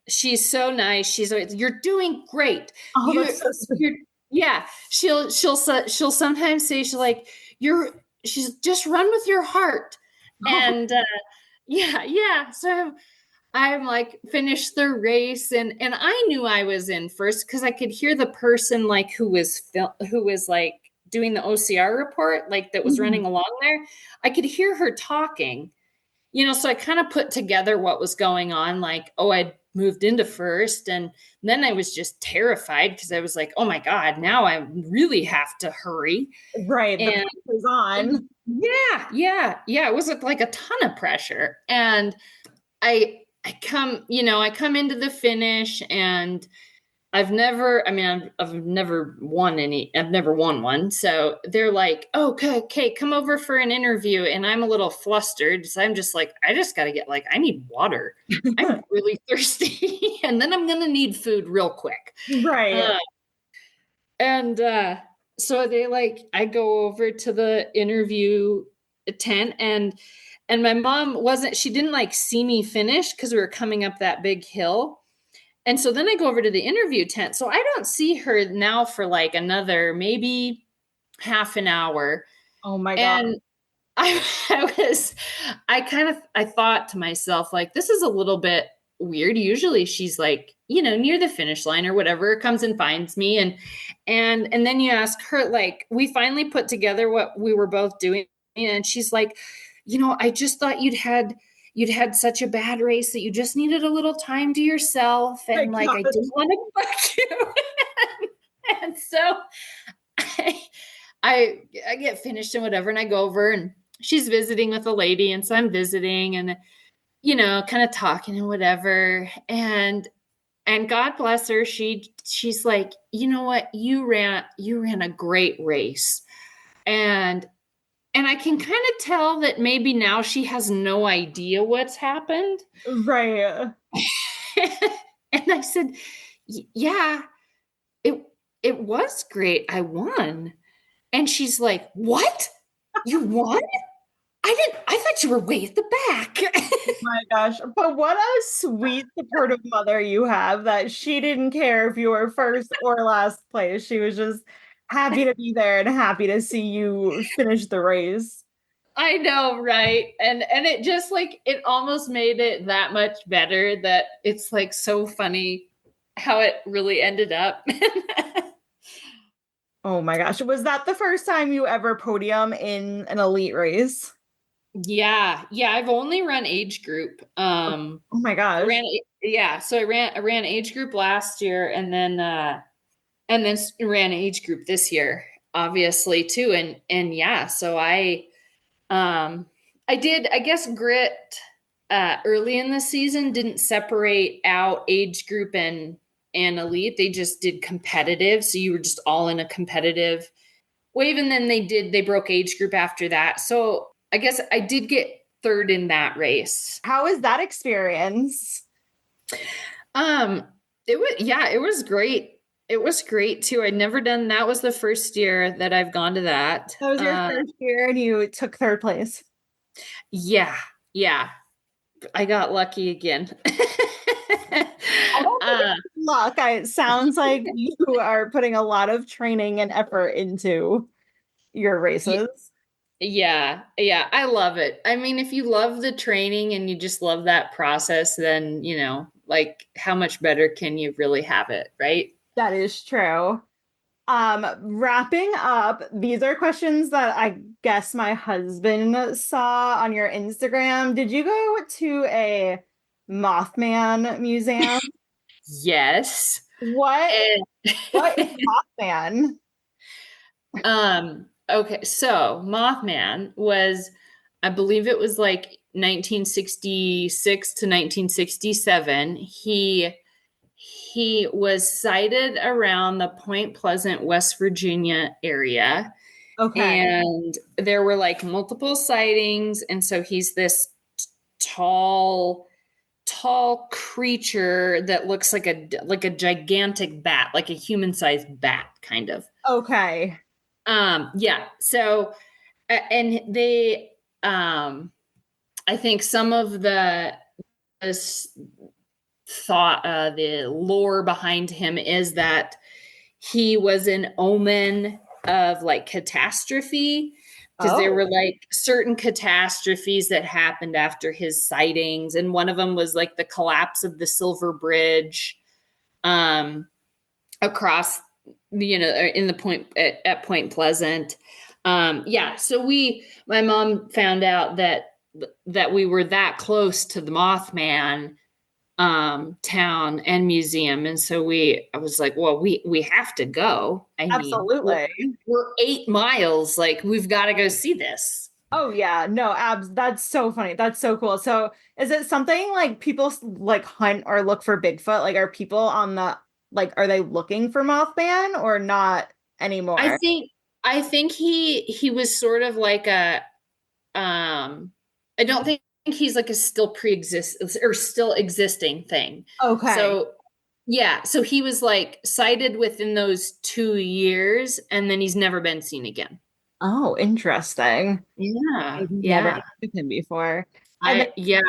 she's so nice. She's like, you're doing great. Oh, that's so sweet. Yeah. She'll sometimes say, she's just run with your heart. And yeah. So I'm like finished the race, and I knew I was in first because I could hear the person like who was like doing the OCR report, like that was mm-hmm. running along there. I could hear her talking, so I kind of put together what was going on. Like, oh, I'd moved into first, and then I was just terrified because I was like, oh my God, now I really have to hurry. Right. And the pressure's on. Yeah. It was like a ton of pressure. And I come into the finish, and I've never won one. So they're like, oh, okay, come over for an interview. And I'm a little flustered. So I'm just like, I just got to get I need water. I'm really thirsty. And then I'm going to need food real quick. Right. So I go over to the interview tent, and my mom she didn't see me finish because we were coming up that big hill. And so then I go over to the interview tent. So I don't see her now for another maybe half an hour. Oh my God. And I thought to myself, this is a little bit weird. Usually she's near the finish line or whatever, comes and finds me. And then you ask her, we finally put together what we were both doing. And she's like, I just thought you'd had such a bad race that you just needed a little time to yourself. And I didn't want to fuck you. And so I get finished and whatever. And I go over, and she's visiting with a lady. And so I'm visiting and, kind of talking and whatever. And God bless her. She's like, you know what? You ran a great race. And I can kind of tell that maybe now she has no idea what's happened. Right. And I said, yeah, it was great. I won. And she's like, what? You won? I thought you were way at the back. Oh my gosh. But what a sweet, supportive mother you have, that she didn't care if you were first or last place. She was just happy to be there and happy to see you finish the race. I know, right? And it just it almost made it that much better that it's so funny how it really ended up. Oh my gosh. Was that the first time you ever podium in an elite race? Yeah. I've only run age group. Oh my gosh. Yeah, so I ran age group last year, and then ran age group this year, obviously too. And yeah, so I did, I guess, grit early in the season didn't separate out age group and elite. They just did competitive, so you were just all in a competitive wave. And then they broke age group after that. So I guess I did get third in that race. How was that experience? It was great. It was great too. I'd never done that. Was the first year that I've gone to that. That was your first year and you took third place. Yeah. I got lucky again. I don't think it's luck. It sounds like you are putting a lot of training and effort into your races. Yeah, I love it. I mean, if you love the training and you just love that process, then, like how much better can you really have it, right? That is true. Wrapping up, these are questions that I guess my husband saw on your Instagram. Did you go to a Mothman museum? Yes. What is Mothman? Okay, so Mothman was, I believe it was like 1966 to 1967. He was sighted around the Point Pleasant, West Virginia area. Okay. And there were like multiple sightings. And so he's this tall creature that looks like a gigantic bat, like a human-sized bat, kind of. Okay. Yeah. So, and they, I think some of the thought, the lore behind him is that he was an omen of like catastrophe, because there were like certain catastrophes that happened after his sightings. And one of them was like the collapse of the Silver Bridge, across, in the point at Point Pleasant. So my mom found out that we were that close to the Mothman town and museum, and so I was like, well, we have to go. Absolutely. We're 8 miles, like we've got to go see this. Oh yeah, no, abs. That's so funny. That's so cool. So is it something like people like hunt or look for Bigfoot? Like, are people on the, like, are they looking for Mothman or not anymore? I think he was sort of like a, I don't think he's like a still still existing thing. Okay. So yeah, so he was like sighted within those 2 years, and then he's never been seen again. Oh, interesting. Yeah. I've never seen him before. Yeah.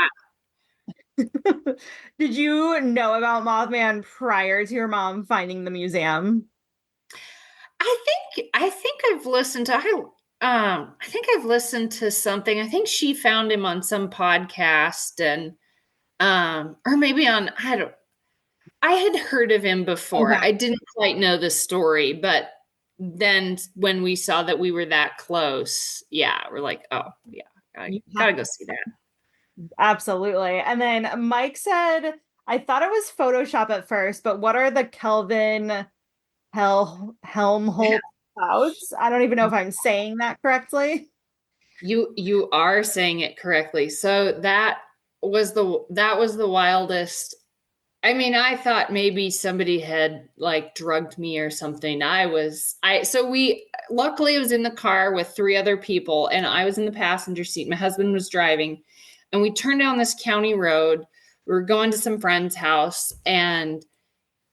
Did you know about Mothman prior to your mom finding the museum? I think I've listened to something. I think she found him on some podcast, and or maybe on, I had heard of him before. Okay. I didn't quite know the story, but then when we saw that we were that close, yeah, we're like, oh yeah, gotta go see that. Absolutely. And then Mike said, I thought it was Photoshop at first, but what are the Kelvin Helmholtz clouds? I don't even know if I'm saying that correctly. You are saying it correctly. So that was the wildest. I mean, I thought maybe somebody had like drugged me or something. Luckily I was in the car with 3 other people, and I was in the passenger seat. My husband was driving, and we turned down this county road. We were going to some friend's house, and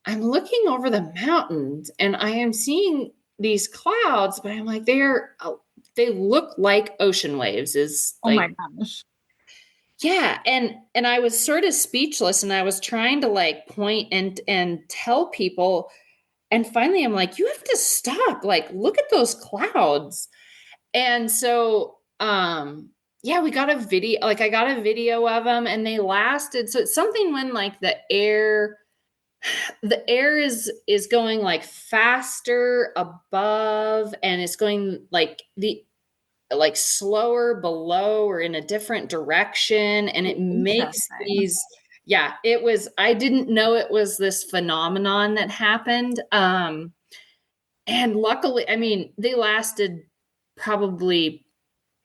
I'm looking over the mountains, and I am seeing these clouds, but I'm like, they look like ocean waves. Oh my gosh. Yeah. And I was sort of speechless, and I was trying to like point and tell people. And finally I'm like, you have to stop. Like, look at those clouds. And so, we got a video, like I got a video of them, and they lasted. So it's something when like the air is going like faster above, and it's going like slower below or in a different direction, and it makes yeah, it was, I didn't know it was this phenomenon that happened. And luckily, I mean, they lasted probably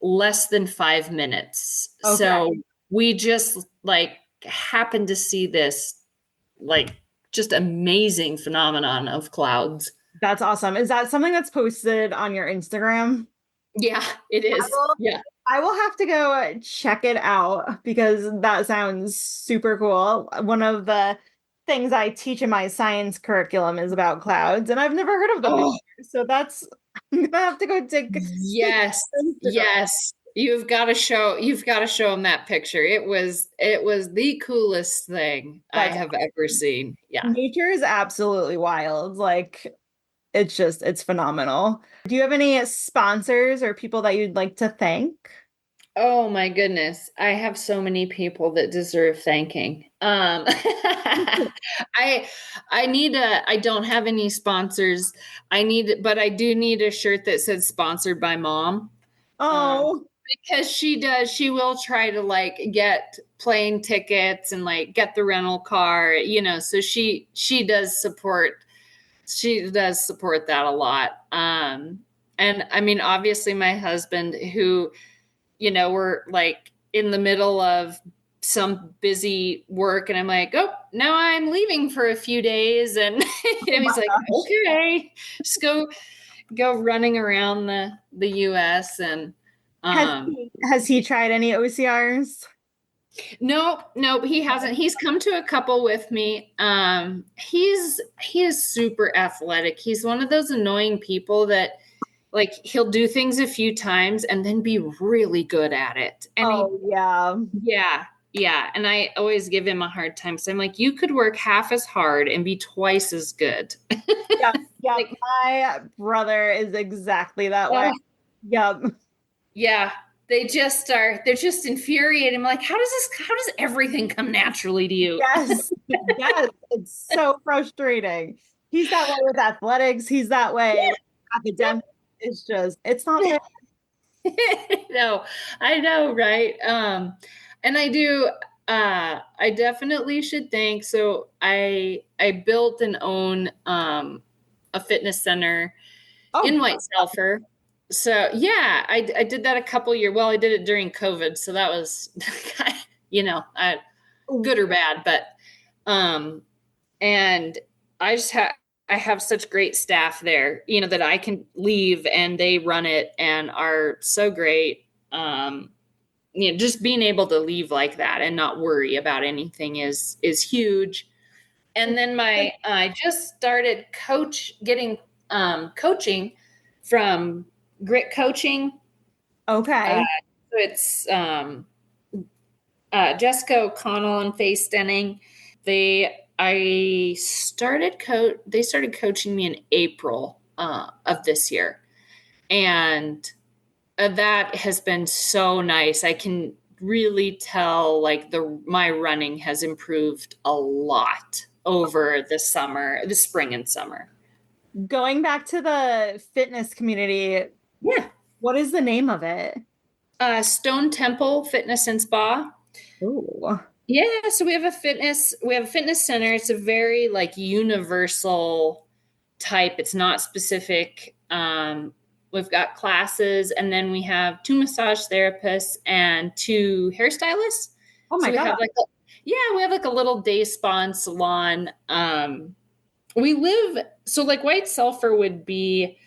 less than 5 minutes. Okay. So we just like happened to see this like just amazing phenomenon of clouds. That's awesome. Is that something that's posted on your Instagram? Yeah, it is. Yeah. I will have to go check it out because that sounds super cool. One of the things I teach in my science curriculum is about clouds, and I've never heard of them before. So that's I'm gonna have to go dig. Yes, yes. You've got to show them that picture. It was the coolest thing I have ever seen. Yeah. Nature is absolutely wild. Like it's phenomenal. Do you have any sponsors or people that you'd like to thank? Oh my goodness. I have so many people that deserve thanking. I don't have any sponsors. But I do need a shirt that says sponsored by mom. Oh, because she will try to like get plane tickets and like get the rental car, so she does support that a lot. And I mean, obviously my husband who, we're like in the middle of some busy work and I'm like, oh, now I'm leaving for a few days. And he's like, okay, just go running around the US. And has he tried any OCRs? Nope, he hasn't. He's come to a couple with me. He is super athletic. He's one of those annoying people that like he'll do things a few times and then be really good at it. And yeah. And I always give him a hard time. So I'm like, you could work half as hard and be twice as good. Yeah. Like, my brother is exactly that way. Yep. Yeah. They're just infuriated. I'm like, how does everything come naturally to you? Yes. Yes. It's so frustrating. He's that way with athletics. He's that way with academics. It's not fair. No, I know, right? And I do, I definitely should thank, so I built and own, a fitness center in White Sulphur. So yeah, I did that a couple years. Well, I did it during COVID. So that was, good or bad, but, and I just I have such great staff there, that I can leave and they run it and are so great. Just being able to leave like that and not worry about anything is huge. And then I just started getting coaching from Grit Coaching. Okay. So it's Jessica O'Connell and Faye Stenning. They started coaching me in April of this year. And that has been so nice. I can really tell like my running has improved a lot over the spring and summer. Going back to the fitness community. Yeah. What is the name of it? Stone Temple Fitness and Spa. Oh. Yeah, so we have a fitness center. It's a very like universal type. It's not specific. We've got classes, and then we have 2 massage therapists and 2 hairstylists. Oh my God. We have like a little day spa and salon. Like White Sulphur would be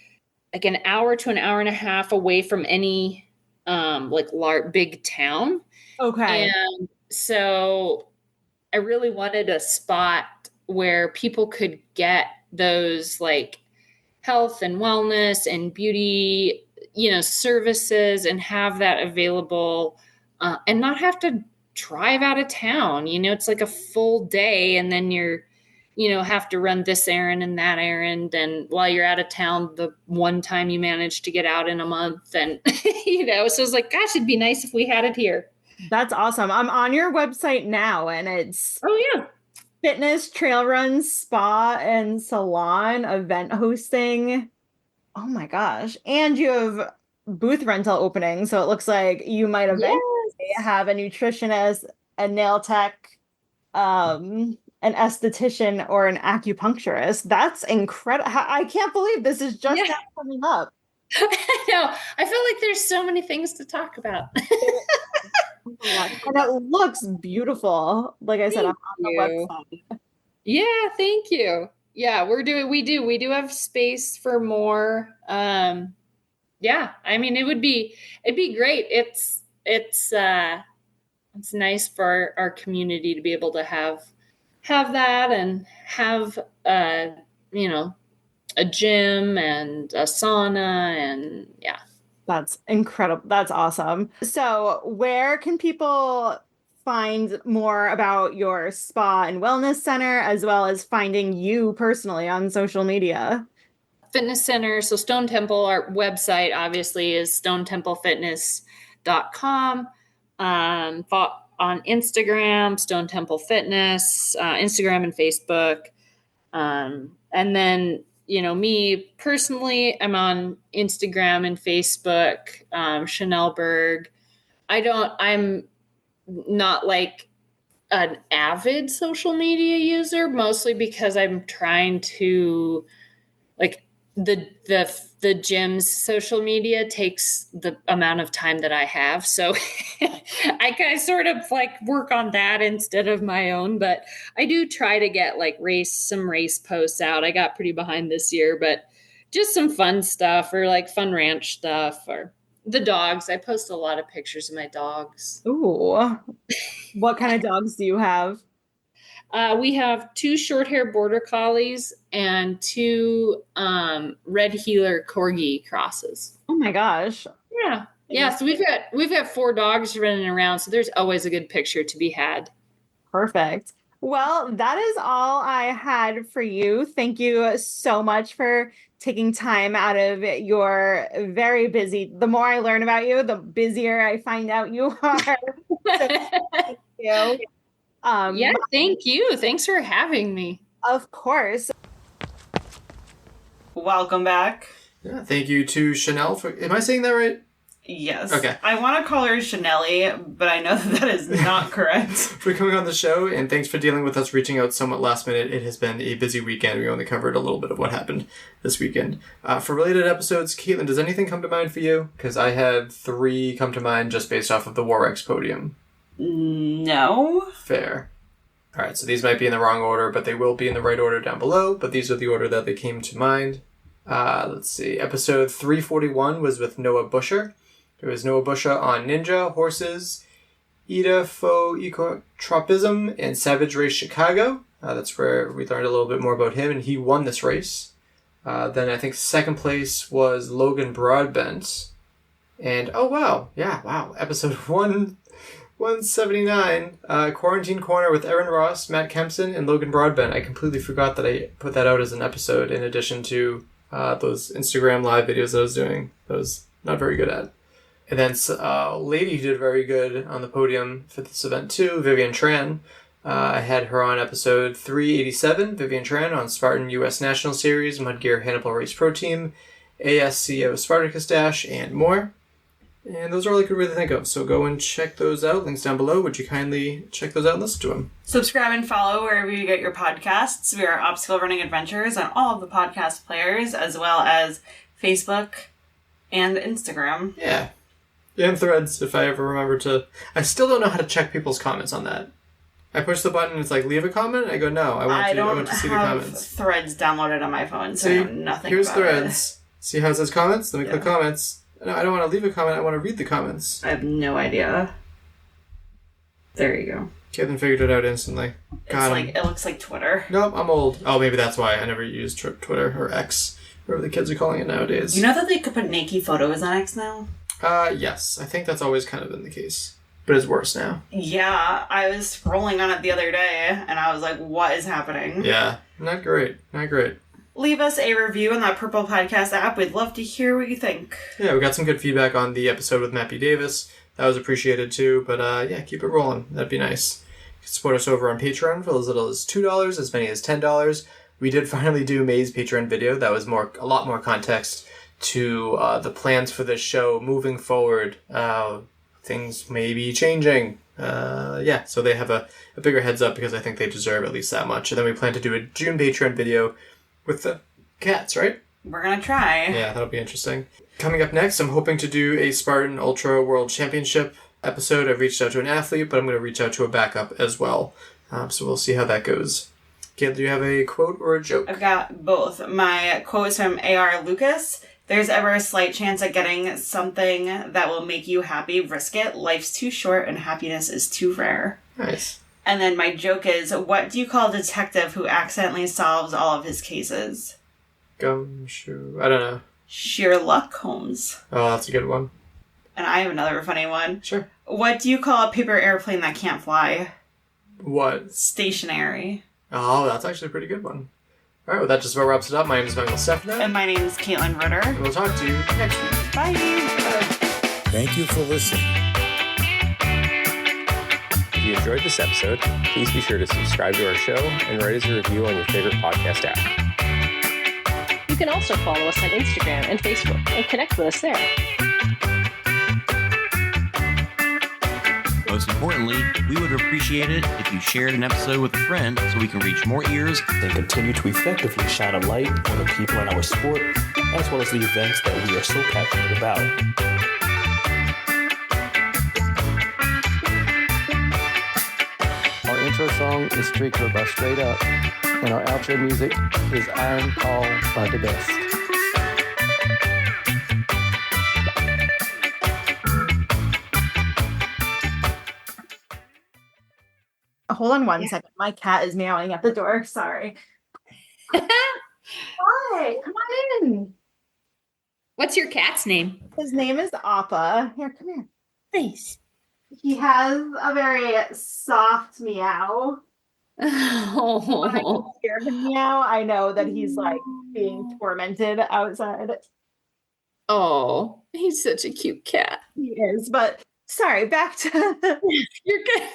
like an hour to an hour and a half away from any big town. Okay. And so I really wanted a spot where people could get those like health and wellness and beauty, services and have that available and not have to drive out of town. It's like a full day and then you're, have to run this errand and that errand. And while you're out of town, the one time you manage to get out in a month and, so it's like, gosh, it'd be nice if we had it here. That's awesome. I'm on your website now and it's fitness, trail runs, spa and salon, event hosting. Oh my gosh. And you have booth rental opening. So it looks like you might eventually have a nutritionist, a nail tech, an esthetician or an acupuncturist. That's incredible. I can't believe this is just now coming up. I know. I feel like there's so many things to talk about. And it looks beautiful. Like I said, on the website. Yeah, thank you. Yeah, we do have space for more. Yeah, I mean it'd be great. It's nice for our community to be able to have that and have you know, a gym and a sauna, and yeah. That's incredible. That's awesome. So where can people find more about your spa and wellness center, as well as finding you personally on social media? Fitness center. So Stone Temple, our website obviously is stonetemplefitness.com. On Instagram, Stone Temple Fitness, Instagram and Facebook. And then, you know, me personally, I'm on Instagram and Facebook, Chennell Berg. I'm not like an avid social media user, mostly because I'm trying to, like, the gym's social media takes the amount of time that I have. So I sort of like work on that instead of my own, but I do try to get like some race posts out. I got pretty behind this year, but just some fun stuff, or like fun ranch stuff, or the dogs. I post a lot of pictures of my dogs. Ooh. What kind of dogs do you have? We have 2 short-hair border collies and 2 red heeler corgi crosses. Oh my gosh! Yeah. So we've got 4 dogs running around. So there's always a good picture to be had. Perfect. Well, that is all I had for you. Thank you so much for taking time out of your very busy. The more I learn about you, the busier I find out you are. So thank you. Yeah, thank you. Thanks for having me. Of course. Welcome back. Yeah, thank you to Chennell for... Am I saying that right? Yes. Okay. I want to call her Chanelli, but I know that is not correct. For coming on the show, and thanks for dealing with us reaching out somewhat last minute. It has been a busy weekend. We only covered a little bit of what happened this weekend. For related episodes, Caitlin, does anything come to mind for you? Because I had 3 come to mind just based off of the Warx podium. No. Fair. All right, so these might be in the wrong order, but they will be in the right order down below. But these are the order that they came to mind. Let's see. Episode 341 was with Noah Busher. It was Noah Busher on ninja, horses, ecotropism, and Savage Race Chicago. That's where we learned a little bit more about him, and he won this race. Then I think second place was Logan Broadbent. And, oh wow, episode 179, Quarantine Corner with Erin Ross, Matt Kempson, and Logan Broadbent. I completely forgot that I put that out as an episode in addition to those Instagram live videos that I was doing. That I was not very good at. And then a lady who did very good on the podium for this event too, Vivian Tran. I had her on episode 387, Vivian Tran on Spartan U.S. National Series, Mudgear Hannibal Race Pro Team, ASCO Spartacus Dash, and more. And those are all I could really think of. So go and check those out. Links down below. Would you kindly check those out and listen to them? Subscribe and follow wherever you get your podcasts. We are Obstacle Running Adventures on all of the podcast players, as well as Facebook and Instagram. Yeah. And Threads, if I ever remember to... I still don't know how to check people's comments on that. I push the button and it's like, leave a comment? I go, no, I want to see the comments. I don't have Threads downloaded on my phone, so I know nothing here's about Threads. See how it says comments? Let me click comments. No, I don't want to leave a comment. I want to read the comments. I have no idea. There you go. Caitlin figured it out instantly. It looks like Twitter. Nope, I'm old. Oh, maybe that's why I never used Twitter or X, whatever the kids are calling it nowadays. You know that they could put naked photos on X now? Yes. I think that's always kind of been the case. But it's worse now. Yeah, I was scrolling on it the other day, and I was like, what is happening? Yeah, not great. Not great. Leave us a review on that Purple Podcast app. We'd love to hear what you think. Yeah, we got some good feedback on the episode with Matt B. Davis. That was appreciated too. But yeah, keep it rolling. That'd be nice. You can support us over on Patreon for as little as $2, as many as $10. We did finally do May's Patreon video. That was a lot more context to the plans for this show moving forward things may be changing. So they have a bigger heads up because I think they deserve at least that much. And then we plan to do a June Patreon video with the cats, right? We're gonna try. Yeah, that'll be interesting. Coming up next, I'm hoping to do a Spartan Ultra World Championship episode. I've reached out to an athlete, but I'm going to reach out to a backup as well. So we'll see how that goes. Kayla, do you have a quote or a joke? I've got both. My quote is from A.R. Lucas. There's ever a slight chance at getting something that will make you happy, risk it. Life's too short and happiness is too rare. Nice. And then my joke is, what do you call a detective who accidentally solves all of his cases? Gumshoe. I don't know. Sherlock Holmes. Oh, that's a good one. And I have another funny one. Sure. What do you call a paper airplane that can't fly? What? Stationary. Oh, that's actually a pretty good one. All right, well, that just about wraps it up. My name is Michael Stefano. And my name is Caitlin Ritter. And we'll talk to you next week. Bye. Thank you for listening. If you enjoyed this episode, please be sure to subscribe to our show and write us a review on your favorite podcast app. You can also follow us on Instagram and Facebook and connect with us there. Most importantly, we would appreciate it if you shared an episode with a friend so we can reach more ears. Then continue to effectively shine a light on the people in our sport, as well as the events that we are so passionate about. Our intro song is Streaker by Straight Up, and our outro music is Iron Call by The Best. Hold on one second. My cat is meowing at the door. Sorry. Hi, come on in. What's your cat's name? His name is Appa. Here, come here. Nice. He has a very soft meow. When I can Oh. hear him meow, I know that he's like being tormented outside. Oh, he's such a cute cat. He is, but sorry, back to You're good.